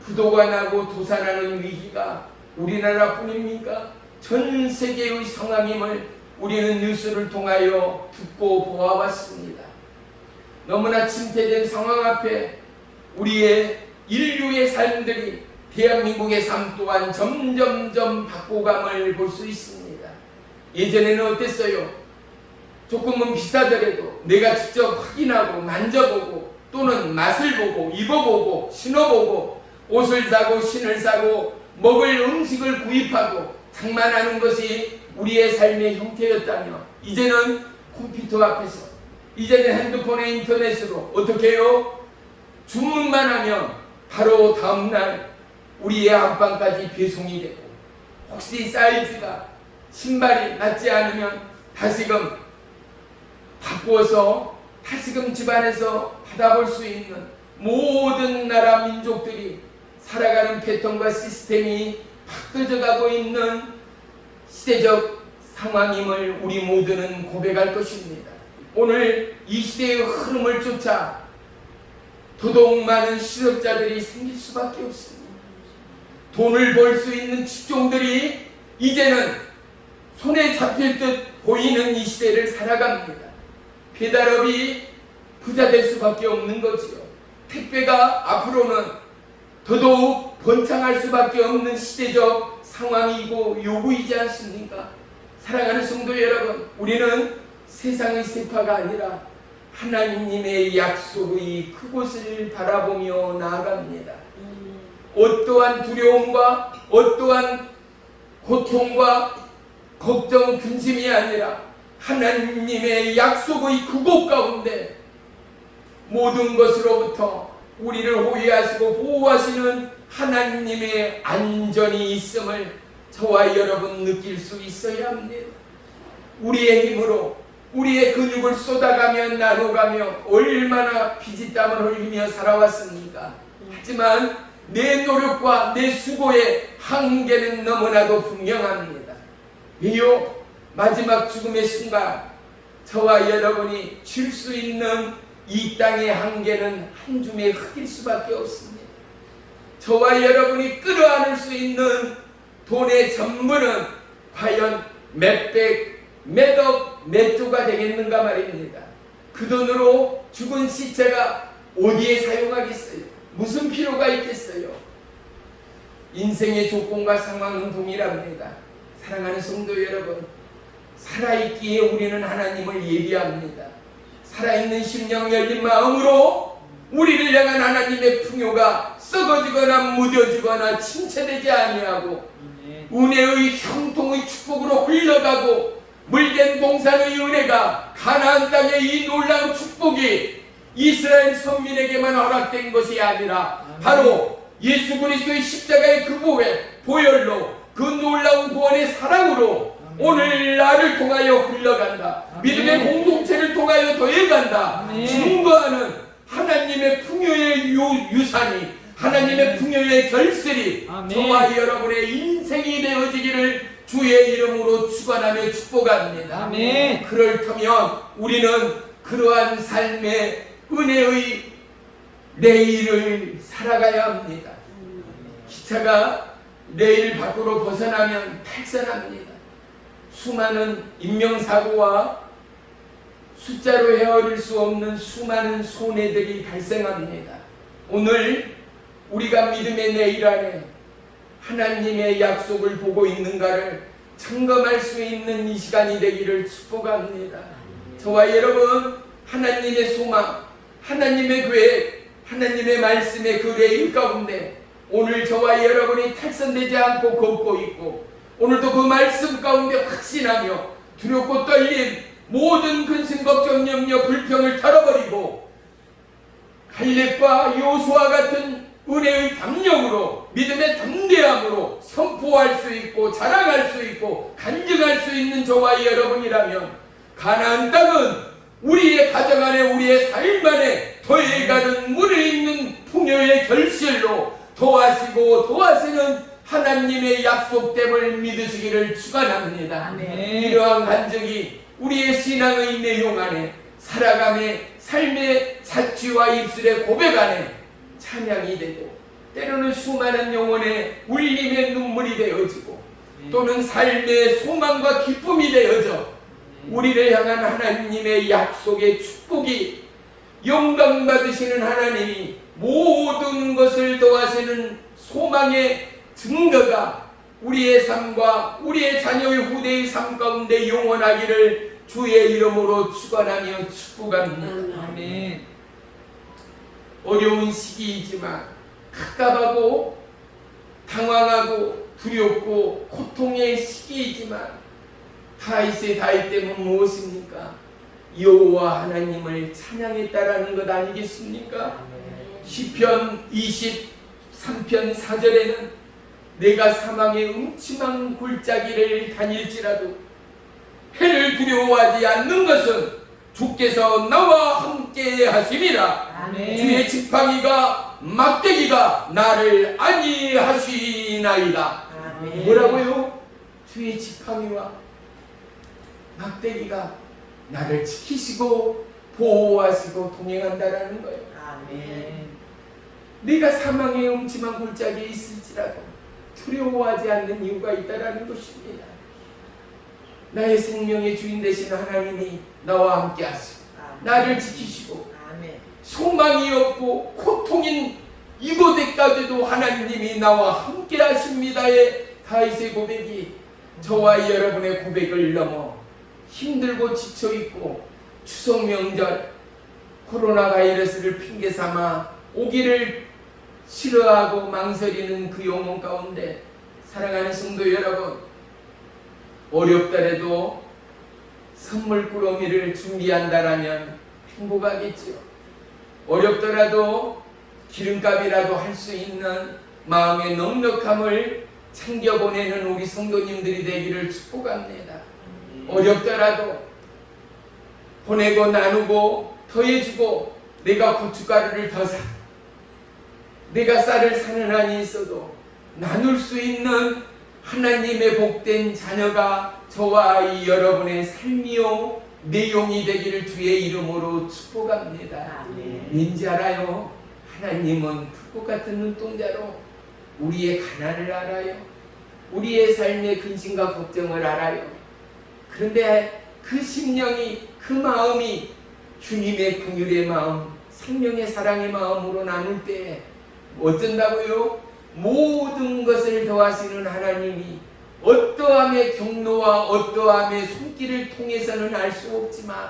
[SPEAKER 1] 부도가 나고 도산하는 위기가 우리나라뿐입니까? 전 세계의 상황임을 우리는 뉴스를 통하여 듣고 보아왔습니다. 너무나 침체된 상황 앞에 우리의 인류의 삶들이 대한민국의 삶 또한 점점점 바꿔감을 볼 수 있습니다. 예전에는 어땠어요? 조금은 비싸더라도 내가 직접 확인하고 만져보고 또는 맛을 보고 입어보고 신어보고 옷을 사고 신을 사고 먹을 음식을 구입하고 장만하는 것이 우리의 삶의 형태였다며 이제는 컴퓨터 앞에서 이제는 핸드폰의 인터넷으로 어떻게 해요? 주문만 하면 바로 다음날 우리의 안방까지 배송이 되고 혹시 사이즈가 신발이 맞지 않으면 다시금 바꾸어서 다시금 집안에서 받아볼 수 있는 모든 나라 민족들이 살아가는 패턴과 시스템이 바뀌어져 가고 있는 시대적 상황임을 우리 모두는 고백할 것입니다. 오늘 이 시대의 흐름을 쫓아 더더욱 많은 실업자들이 생길 수밖에 없습니다. 돈을 벌 수 있는 직종들이 이제는 손에 잡힐 듯 보이는 이 시대를 살아갑니다. 배달업이 부자 될 수밖에 없는 거지요. 택배가 앞으로는 더더욱 번창할 수밖에 없는 시대적 상황이고 요구이지 않습니까? 사랑하는 성도 여러분, 우리는 세상의 세파가 아니라 하나님의 약속의 그곳을 바라보며 나아갑니다. 어떠한 두려움과 어떠한 고통과 걱정, 근심이 아니라 하나님의 약속의 그곳 가운데 모든 것으로부터 우리를 호위하시고 보호하시는 하나님의 안전이 있음을 저와 여러분 느낄 수 있어야 합니다. 우리의 힘으로 우리의 근육을 쏟아가며 나눠가며 얼마나 피지땀을 흘리며 살아왔습니까? 하지만 내 노력과 내 수고의 한계는 너무나도 분명합니다. 왜요? 마지막 죽음의 순간 저와 여러분이 줄 수 있는 이 땅의 한계는 한 줌의 흙일 수밖에 없습니다. 저와 여러분이 끌어안을 수 있는 돈의 전부는 과연 몇백, 몇억, 몇 조가 되겠는가 말입니다. 그 돈으로 죽은 시체가 어디에 사용하겠어요? 무슨 필요가 있겠어요? 인생의 조건과 상황은 동일합니다. 사랑하는 성도 여러분, 살아있기에 우리는 하나님을 예비합니다. 살아있는 심령 열린 마음으로 우리를 향한 하나님의 풍요가 썩어지거나 무뎌지거나 침체되지 아니하고 은혜의 형통의 축복으로 흘러가고 물된 동산의 은혜가 가나안 땅의 이 놀라운 축복이 이스라엘 선민에게만 허락된 것이 아니라 바로 예수 그리스도의 십자가의 그 보혈로 그 놀라운 구원의 사랑으로 오늘 나를 통하여 흘러간다. 믿음의 공동체를 통하여 더해간다. 증거하는 하나님의 풍요의 유산이, 하나님의 풍요의 결실이 저와 여러분의 인생이 되어지기를 주의 이름으로 축원하며 축복합니다. 그렇다면 우리는 그러한 삶의 은혜의 레일을 살아가야 합니다. 기차가 레일 밖으로 벗어나면 탈선합니다. 수많은 인명사고와 숫자로 헤아릴 수 없는 수많은 손해들이 발생합니다. 오늘 우리가 믿음의 내일 안에 하나님의 약속을 보고 있는가를 점검할 수 있는 이 시간이 되기를 축복합니다. 저와 여러분, 하나님의 소망, 하나님의 계획, 하나님의 말씀의 그 레일 가운데 오늘 저와 여러분이 탈선되지 않고 걷고 있고, 오늘도 그 말씀 가운데 확신하며 두렵고 떨린 모든 근심, 걱정, 염려, 불평을 털어버리고 갈렙과 요수아 같은 은혜의 담력으로, 믿음의 담대함으로 선포할 수 있고 자랑할 수 있고 간증할 수 있는 저와 여러분이라면 가나안 땅은 우리의 가정 안에, 우리의 삶 안에 더해가는 물에 있는 풍요의 결실로 도와시고 도와시는 하나님의 약속됨을 믿으시기를 축원합니다. 이러한 간증이 우리의 신앙의 내용 안에, 살아감의 삶의 자취와 입술의 고백 안에 찬양이 되고, 때로는 수많은 영혼의 울림의 눈물이 되어지고, 또는 삶의 소망과 기쁨이 되어져 우리를 향한 하나님의 약속의 축복이, 영광 받으시는 하나님이 모든 것을 도와주는 소망의 증거가 우리의 삶과 우리의 자녀의 후대의 삶 가운데 영원하기를 주의 이름으로 축원하며 축복합니다. 아멘. 어려운 시기이지만 갑갑하고 당황하고 두렵고 고통의 시기이지만 다윗의 다윗됨은 무엇입니까? 여호와 하나님을 찬양했다라는 것 아니겠습니까? 시편 23편 4절에는 내가 사망의 음침한 골짜기를 다닐지라도 해를 두려워하지 않는 것은 주께서 나와 함께 하심이라. 주의 지팡이가 막대기가 나를 안위하시나이다. 뭐라고요? 주의 지팡이와 막대기가 나를 지키시고 보호하시고 동행한다라는 거예요. 네가 사망의 음침한 골짜기에 있을지라도 두려워하지 않는 이유가 있다라는 것입니다. 나의 생명의 주인 되신 하나님이 나와 함께 하시고 나를 지키시고 소망이 없고 고통인 이곳에까지도 하나님이 나와 함께 하십니다의 다윗의 고백이 저와 여러분의 고백을 넘어 힘들고 지쳐있고 추석 명절 코로나 바이러스를 핑계 삼아 오기를 싫어하고 망설이는 그 영혼 가운데 사랑하는 성도 여러분, 어렵더라도 선물 꾸러미를 준비한다라면 행복하겠지요. 어렵더라도 기름값이라도 할 수 있는 마음의 넉넉함을 챙겨보내는 우리 성도님들이 되기를 축복합니다. 어렵더라도 보내고 나누고 더해주고, 내가 고춧가루를 더 사, 내가 쌀을 사는 한이 있어도 나눌 수 있는 하나님의 복된 자녀가 저와 이 여러분의 삶이요 내용이 되기를 주의 이름으로 축복합니다. 왠지 알아요? 하나님은 불꽃 같은 눈동자로 우리의 가난을 알아요. 우리의 삶의 근심과 걱정을 알아요. 그런데 그 심령이, 그 마음이 주님의 긍휼의 마음, 생명의 사랑의 마음으로 나눌 때 어쩐다고요? 모든 것을 더하시는 하나님이 어떠함의 경로와 어떠함의 손길을 통해서는 알 수 없지만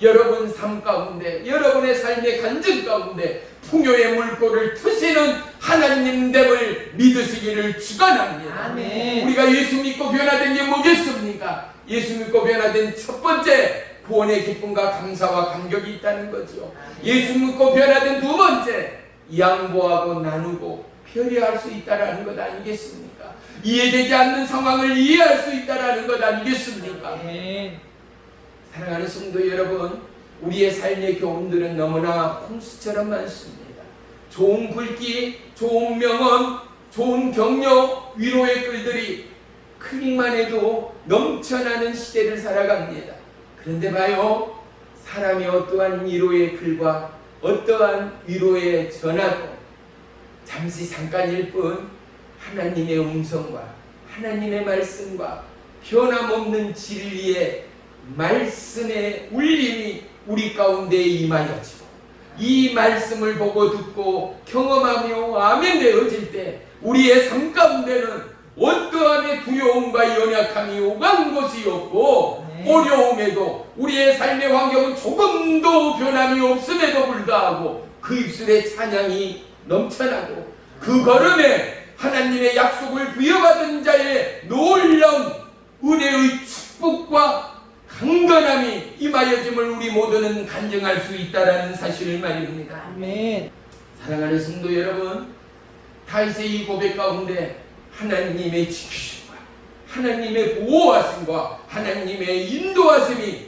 [SPEAKER 1] 여러분 삶 가운데, 여러분의 삶의 간증 가운데 풍요의 물꼬를 트시는 하나님됨을 믿으시기를 축원합니다.
[SPEAKER 2] 아멘.
[SPEAKER 1] 우리가 예수 믿고 변화된 게 뭐겠습니까? 예수 믿고 변화된 첫 번째 구원의 기쁨과 감사와 감격이 있다는 거죠. 예수 믿고 변화된 두 번째, 양보하고 나누고 편리할 수 있다는 것 아니겠습니까? 이해되지 않는 상황을 이해할 수 있다는 것 아니겠습니까?
[SPEAKER 2] 아멘.
[SPEAKER 1] 사랑하는 성도 여러분, 우리의 삶의 교훈들은 너무나 홍수처럼 많습니다. 좋은 글귀, 좋은 명언, 좋은 격려, 위로의 글들이 클릭만 해도 넘쳐나는 시대를 살아갑니다. 그런데 봐요, 사람이 어떠한 위로의 글과 어떠한 위로의 전화도 잠시 잠깐일 뿐 하나님의 음성과 하나님의 말씀과 변함없는 진리의 말씀의 울림이 우리 가운데 임하여지고 이 말씀을 보고 듣고 경험하며 아멘 되어질 때 우리의 삶 가운데는 어떠함의 두려움과 연약함이 오간 것이 없고 어려움에도 우리의 삶의 환경은 조금도 변함이 없음에도 불구하고 그 입술에 찬양이 넘쳐나고 그 걸음에 하나님의 약속을 부여받은 자의 놀라운 은혜의 축복과 강건함이 임하여짐을 우리 모두는 간증할 수 있다는 사실을 말입니다.
[SPEAKER 2] 아멘.
[SPEAKER 1] 사랑하는 성도 여러분, 다윗의 이 고백 가운데 하나님의 지키심과 하나님의 보호하심과 하나님의 인도하심이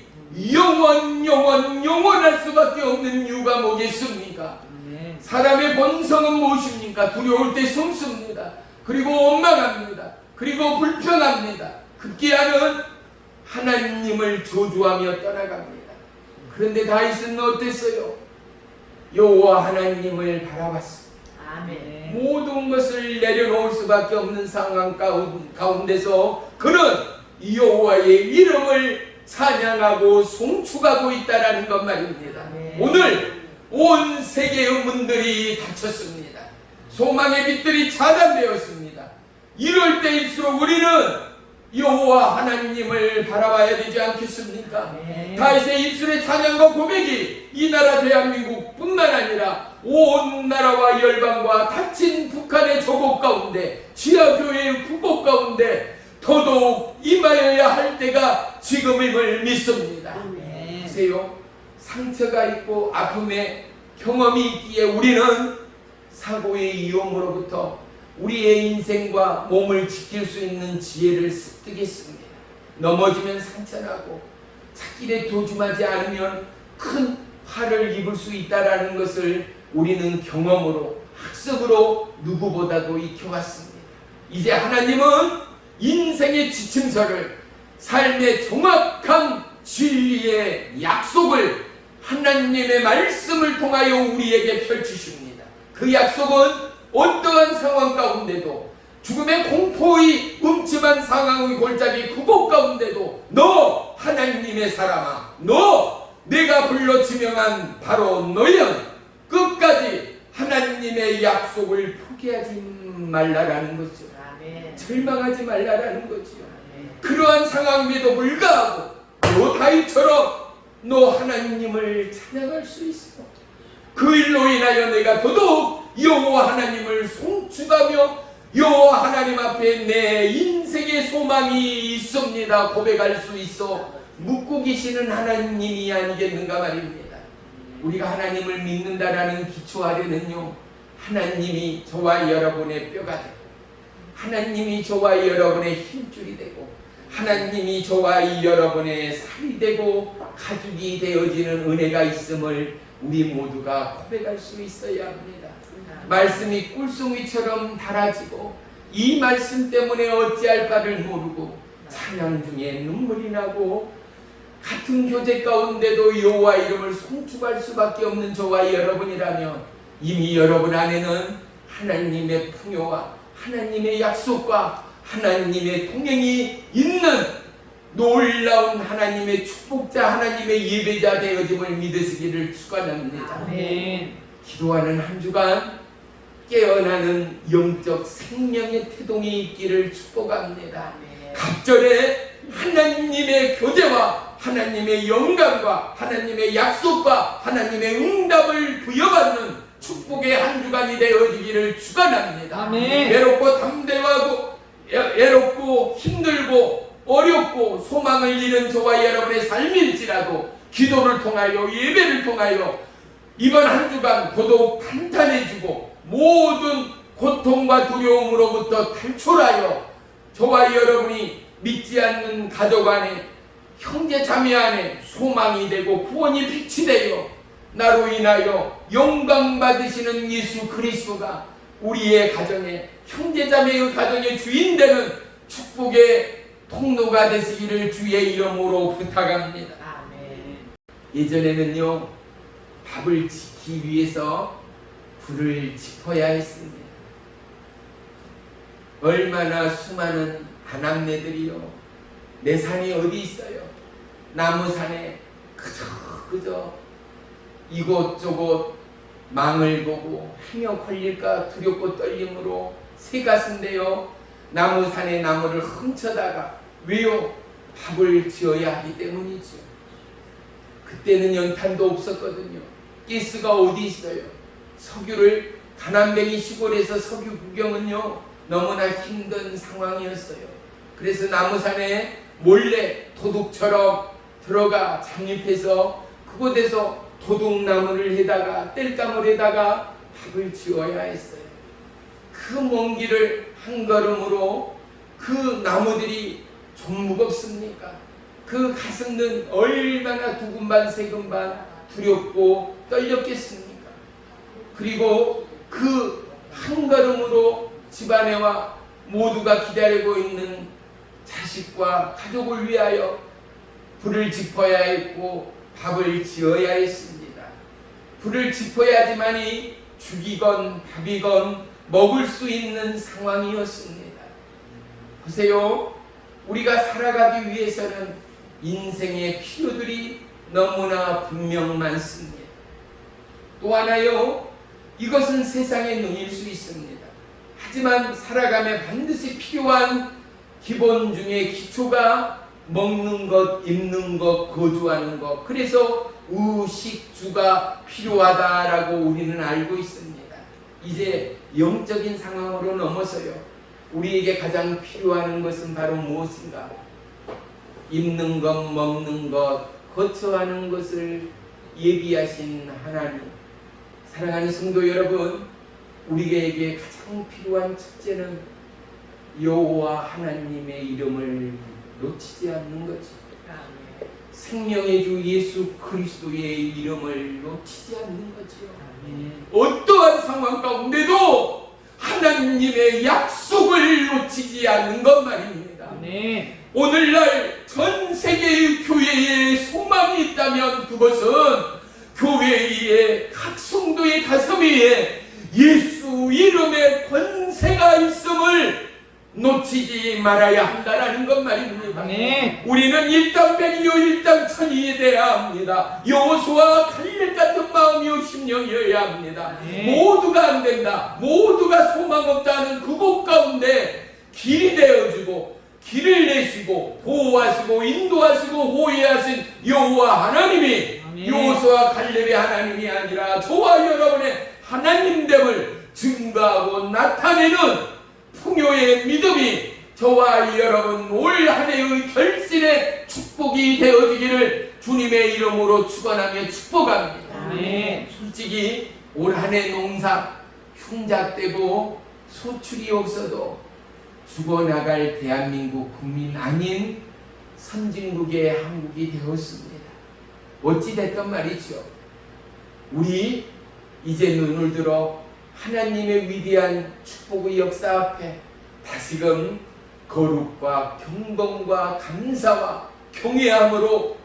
[SPEAKER 1] 영원할 수밖에 없는 이유가 뭐겠습니까? 사람의 본성은 무엇입니까? 두려울 때 숨습니다. 그리고 원망합니다. 그리고 불평합니다. 급기야는 하나님을 저주하며 떠나갑니다. 그런데 다윗은 어땠어요? 여호와 하나님을 바라봤습니다.
[SPEAKER 2] 아멘.
[SPEAKER 1] 모든 것을 내려놓을 수밖에 없는 상황 가운데서 그는 여호와의 이름을 찬양하고 송축하고 있다라는 것 말입니다.
[SPEAKER 2] 아멘.
[SPEAKER 1] 오늘 온 세계의 문들이 닫혔습니다. 소망의 빛들이 차단되었습니다. 이럴 때일수록 우리는 여호와 하나님을 바라봐야 되지 않겠습니까? 다윗의 입술의 찬양과 고백이 이 나라 대한민국뿐만 아니라 온 나라와 열방과 닫힌 북한의 조국 가운데 지하교회의 국곡 가운데 더더욱 임하여야 할 때가 지금임을 믿습니다. 보세요, 상처가 있고 아픔의 경험이 있기에 우리는 사고의 위험으로부터 우리의 인생과 몸을 지킬 수 있는 지혜를 습득했습니다. 넘어지면 상처나고 찻길에 도주하지 않으면 큰 화를 입을 수 있다는 것을 우리는 경험으로 학습으로 누구보다도 익혀왔습니다. 이제 하나님은 인생의 지침서를 삶의 정확한 진리의 약속을 하나님의 말씀을 통하여 우리에게 펼치십니다. 그 약속은 어떠한 상황 가운데도 죽음의 공포의 음침한 상황의 골짜기 그곳 가운데도 너 하나님의 사람아, 너 내가 불러 지명한 바로 너희는 끝까지 하나님의 약속을 포기하지 말라라는 거죠. 절망하지 말라라는 거죠. 그러한 상황에도 불구하고 너 다윗처럼 너 하나님을 찬양할 수 있어. 그 일로 인하여 내가 더더욱 여호와 하나님을 송축하며 여호와 하나님 앞에 내 인생의 소망이 있습니다 고백할 수 있어 묻고 계시는 하나님이 아니겠는가 말입니다. 우리가 하나님을 믿는다라는 기초 아래는요, 하나님이 저와 여러분의 뼈가 되고 하나님이 저와 여러분의 힘줄이 되고 하나님이 저와 여러분의 살이 되고 가죽이 되어지는 은혜가 있음을 우리 모두가 고백할 수 있어야 합니다. 말씀이 꿀송이처럼 달아지고 이 말씀 때문에 어찌할 바를 모르고 찬양 중에 눈물이 나고 같은 교제 가운데도 여호와 이름을 송축할 수밖에 없는 저와 여러분이라면 이미 여러분 안에는 하나님의 풍요와 하나님의 약속과 하나님의 통행이 있는 놀라운 하나님의 축복자, 하나님의 예배자 되어짐을 믿으시기를 축원합니다.
[SPEAKER 2] 아멘.
[SPEAKER 1] 기도하는 한 주간 깨어나는 영적 생명의 태동이 있기를 축복합니다. 갑절에 하나님의 교제와 하나님의 영감과 하나님의 약속과 하나님의 응답을 부여받는 축복의 한 주간이 되어지기를 축원합니다.
[SPEAKER 2] 아멘.
[SPEAKER 1] 외롭고 담대하고 외롭고 힘들고 어렵고 소망을 잃은 저와 여러분의 삶일지라도 기도를 통하여 예배를 통하여 이번 한 주간 더더욱 탄탄해지고 모든 고통과 두려움으로부터 탈출하여 저와 여러분이 믿지 않는 가족 안에 형제 자매 안에 소망이 되고 구원이 빛이 되어 나로 인하여 영광 받으시는 예수 그리스도가 우리의 가정에 형제 자매의 가정의 주인 되는 축복의 통로가 되시기를 주의 이름으로 부탁합니다.
[SPEAKER 2] 아멘.
[SPEAKER 1] 예전에는요, 밥을 짓기 위해서 불을 짚어야 했습니다. 얼마나 수많은 아낙네들이요, 내 산이 어디 있어요? 나무 산에 그저 이곳저곳 망을 보고 행여 걸릴까 두렵고 떨림으로 새갔은데요, 나무 산에 나무를 훔쳐다가 왜요? 밥을 지어야 하기 때문이죠. 그때는 연탄도 없었거든요. 가스가 어디 있어요? 석유를 가난뱅이 시골에서 석유 구경은요 너무나 힘든 상황이었어요. 그래서 나무산에 몰래 도둑처럼 들어가 잠입해서 그곳에서 도둑나무를 해다가 땔감을 해다가 밥을 지어야 했어요. 그 먼 길을 한 걸음으로 그 나무들이 좀 무겁습니까? 그 가슴은 얼마나 두근반 세근반 두렵고 떨렸겠습니까? 그리고 그 한 걸음으로 집안에와 모두가 기다리고 있는 자식과 가족을 위하여 불을 짚어야 했고 밥을 지어야 했습니다. 불을 짚어야지만이 죽이건 밥이건 먹을 수 있는 상황이었습니다. 보세요. 우리가 살아가기 위해서는 인생의 필요들이 너무나 분명 많습니다. 또 하나요, 이것은 세상의 눈일 수 있습니다. 하지만 살아가며 반드시 필요한 기본 중에 기초가 먹는 것, 입는 것, 거주하는 것. 그래서 의식주가 필요하다라고 우리는 알고 있습니다. 이제 영적인 상황으로 넘어서요, 우리에게 가장 필요한 것은 바로 무엇인가? 입는 것, 먹는 것, 거처하는 것을 얘기하신 하나님. 사랑하는 성도 여러분, 우리에게 가장 필요한 첫째는 여호와 하나님의 이름을 놓치지 않는 거죠.
[SPEAKER 2] 아멘.
[SPEAKER 1] 생명의 주 예수 그리스도의 이름을 놓치지 않는 거죠.
[SPEAKER 2] 아멘.
[SPEAKER 1] 어떠한 상황 가운데도 하나님의 약속을 놓치지 않는 것 말입니다.
[SPEAKER 2] 아멘.
[SPEAKER 1] 오늘날 전 세계의 교회에 소망이 있다면 그것은 교회의 각 성도의 가슴 위에 예수 이름의 권세가 있음을 놓치지 말아야 한다라는 것 말입니다.
[SPEAKER 2] 아멘.
[SPEAKER 1] 우리는 일당백이요 일당천이 되어야 합니다. 여호수아와 갈렙 같은 마음이요 심령이어야 합니다. 모두가 안 된다, 모두가 소망 없다는 그곳 가운데 길이 되어주고 길을 내시고 보호하시고 인도하시고 호위하신 여호와 하나님이 여호수아와 갈렙의 하나님이 아니라 저와 여러분의 하나님됨을 증거하고 나타내는 풍요의 믿음이 저와 여러분 올 한 해의 결실의 축복이 되어지기를 주님의 이름으로 축원하며 축복합니다.
[SPEAKER 2] 아멘.
[SPEAKER 1] 솔직히 올 한 해 농사 흉작되고 소출이 없어도 죽어나갈 대한민국 국민 아닌 선진국의 한국이 되었습니다. 어찌됐든 말이죠, 우리 이제 눈을 들어 하나님의 위대한 축복의 역사 앞에 다시금 거룩과 경건과 감사와 경외함으로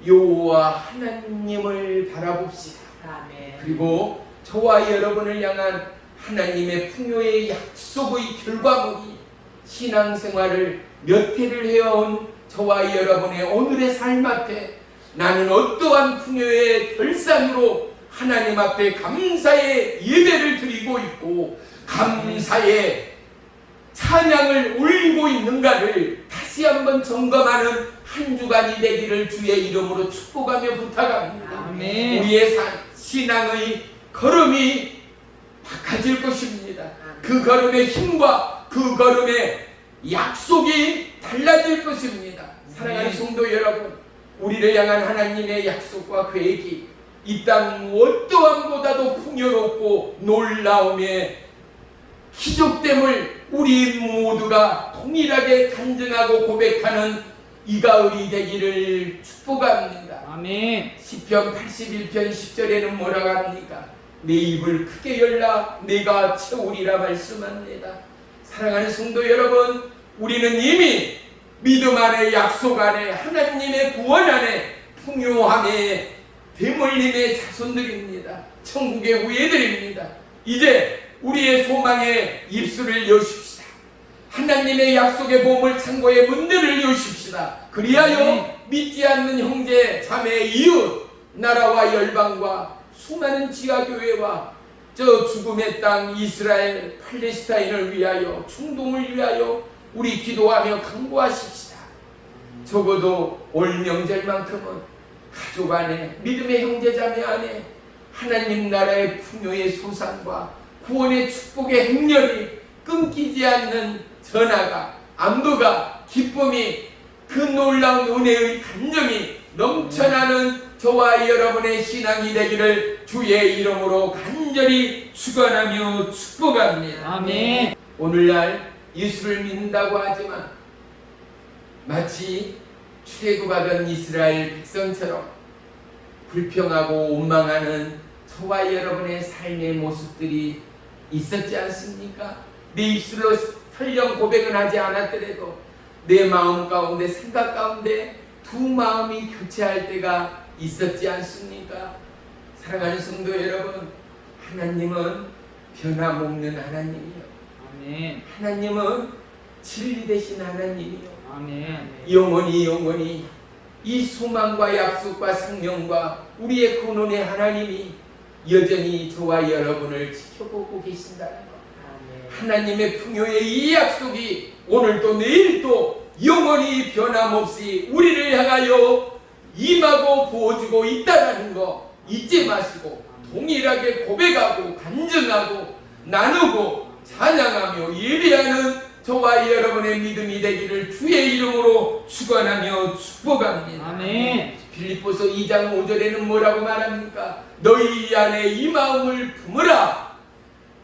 [SPEAKER 1] 여호와 하나님을 바라봅시다.
[SPEAKER 2] 아멘.
[SPEAKER 1] 그리고 저와 여러분을 향한 하나님의 풍요의 약속의 결과물이 신앙생활을 몇 해를 해온 저와 여러분의 오늘의 삶 앞에 나는 어떠한 풍요의 결산으로 하나님 앞에 감사의 예배를 드리고 있고 감사의 찬양을 올리고 있는가를 다시 다시 한번 점검하는 한 주간이 되기를 주의 이름으로 축복하며 부탁합니다.
[SPEAKER 2] 아멘.
[SPEAKER 1] 우리의 신앙의 걸음이 바꿔질 것입니다. 그 걸음의 힘과 그 걸음의 약속이 달라질 것입니다. 사랑하는 성도 여러분, 우리를 향한 하나님의 약속과 계획이 이 땅 어떠함보다도 풍요롭고 놀라움의 기적됨을 우리 모두가 동일하게 간증하고 고백하는 이 가을이 되기를 축복합니다.
[SPEAKER 2] 아멘.
[SPEAKER 1] 시편 81편 10절에는 뭐라고 합니까? 내 입을 크게 열라 내가 채우리라 말씀합니다. 사랑하는 성도 여러분, 우리는 이미 믿음 안에 약속 안에 하나님의 구원 안에 풍요함의 대물림의 자손들입니다. 천국의 후예들입니다. 이제 우리의 소망에 입술을 여십시다. 하나님의 약속의 보물 창고의 문들을 여십시다. 그리하여 믿지 않는 형제 자매 이웃 나라와 열방과 수많은 지하교회와 저 죽음의 땅 이스라엘 팔레스타인을 위하여 중동을 위하여 우리 기도하며 간구하십시다. 적어도 올 명절만큼은 가족 안에 믿음의 형제자매 안에 하나님 나라의 풍요의 소산과 구원의 축복의 행렬이 끊기지 않는 전화가 안부가 기쁨이 그 놀라운 은혜의 감정이 넘쳐나는 저와 여러분의 신앙이 되기를 주의 이름으로 간절히 축원하며 축복합니다.
[SPEAKER 2] 아멘.
[SPEAKER 1] 오늘날 예수를 믿는다고 하지만 마치 출애굽하던 이스라엘 백성처럼 불평하고 원망하는 저와 여러분의 삶의 모습들이 있었지 않습니까? 내 입술로 설령 고백은 하지 않았더라도 내 마음 가운데 생각 가운데 두 마음이 교체할 때가 있었지 않습니까? 사랑하는 성도 여러분, 하나님은 변함없는 하나님이요.
[SPEAKER 2] 아멘.
[SPEAKER 1] 하나님은 진리 되신 하나님이요.
[SPEAKER 2] 아멘.
[SPEAKER 1] 영원히 이 소망과 약속과 생명과 우리의 근원의 하나님이 여전히 저와 여러분을 지켜보고 계신다는 것. 하나님의 풍요의 이 약속이 오늘도 내일도 영원히 변함없이 우리를 향하여 임하고 부어주고 있다는 거 잊지 마시고 동일하게 고백하고 간증하고 나누고 찬양하며 예배하는 저와 여러분의 믿음이 되기를 주의 이름으로 축원하며 축복합니다.
[SPEAKER 2] 아멘.
[SPEAKER 1] 빌립보서 2장 5절에는 뭐라고 말합니까? 너희 안에 이 마음을 품으라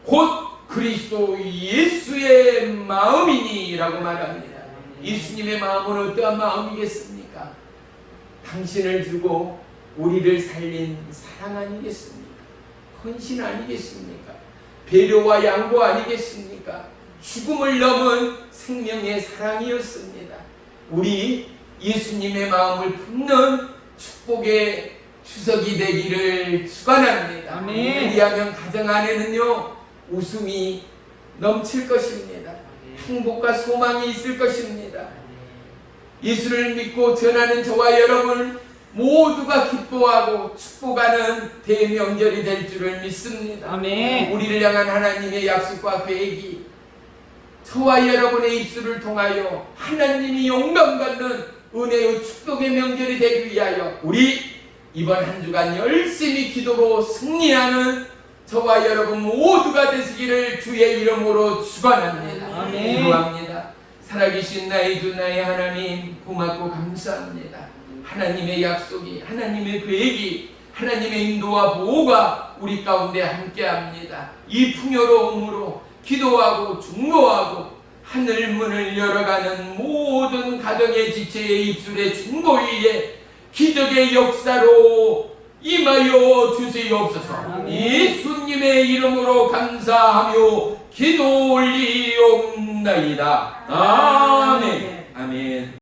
[SPEAKER 1] 곧 그리스도 예수의 마음이니 라고 말합니다. 예수님의 마음은 어떠한 마음이겠습니까? 당신을 주고 우리를 살린 사랑 아니겠습니까? 헌신 아니겠습니까? 배려와 양보 아니겠습니까? 죽음을 넘은 생명의 사랑이었습니다. 우리 예수님의 마음을 품는 축복의 추석이 되기를 축원합니다.
[SPEAKER 2] 아멘.
[SPEAKER 1] 우리하면 가정 안에는요 웃음이 넘칠 것입니다. 행복과 소망이 있을 것입니다. 예수를 믿고 전하는 저와 여러분 모두가 기뻐하고 축복하는 대명절이 될 줄을 믿습니다.
[SPEAKER 2] 아멘.
[SPEAKER 1] 우리를 향한 하나님의 약속과 계획이 저와 여러분의 입술을 통하여 하나님이 영광받는 은혜의 축복의 명절이 되기 위하여 우리 이번 한 주간 열심히 기도로 승리하는 저와 여러분 모두가 되시기를 주의 이름으로 축원합니다.
[SPEAKER 2] 아멘.
[SPEAKER 1] 기도합니다. 살아계신 나의 주 나의 하나님 고맙고 감사합니다. 하나님의 약속이 하나님의 계획이 하나님의 인도와 보호가 우리 가운데 함께합니다. 이 풍요로움으로 기도하고 중보하고 하늘 문을 열어가는 모든 가정의 지체의 입술의 중보 위에 기적의 역사로 임하여 주시옵소서.
[SPEAKER 2] 아멘.
[SPEAKER 1] 예수님의 이름으로 감사하며 기도 올리옵나이다. 아멘. 아멘.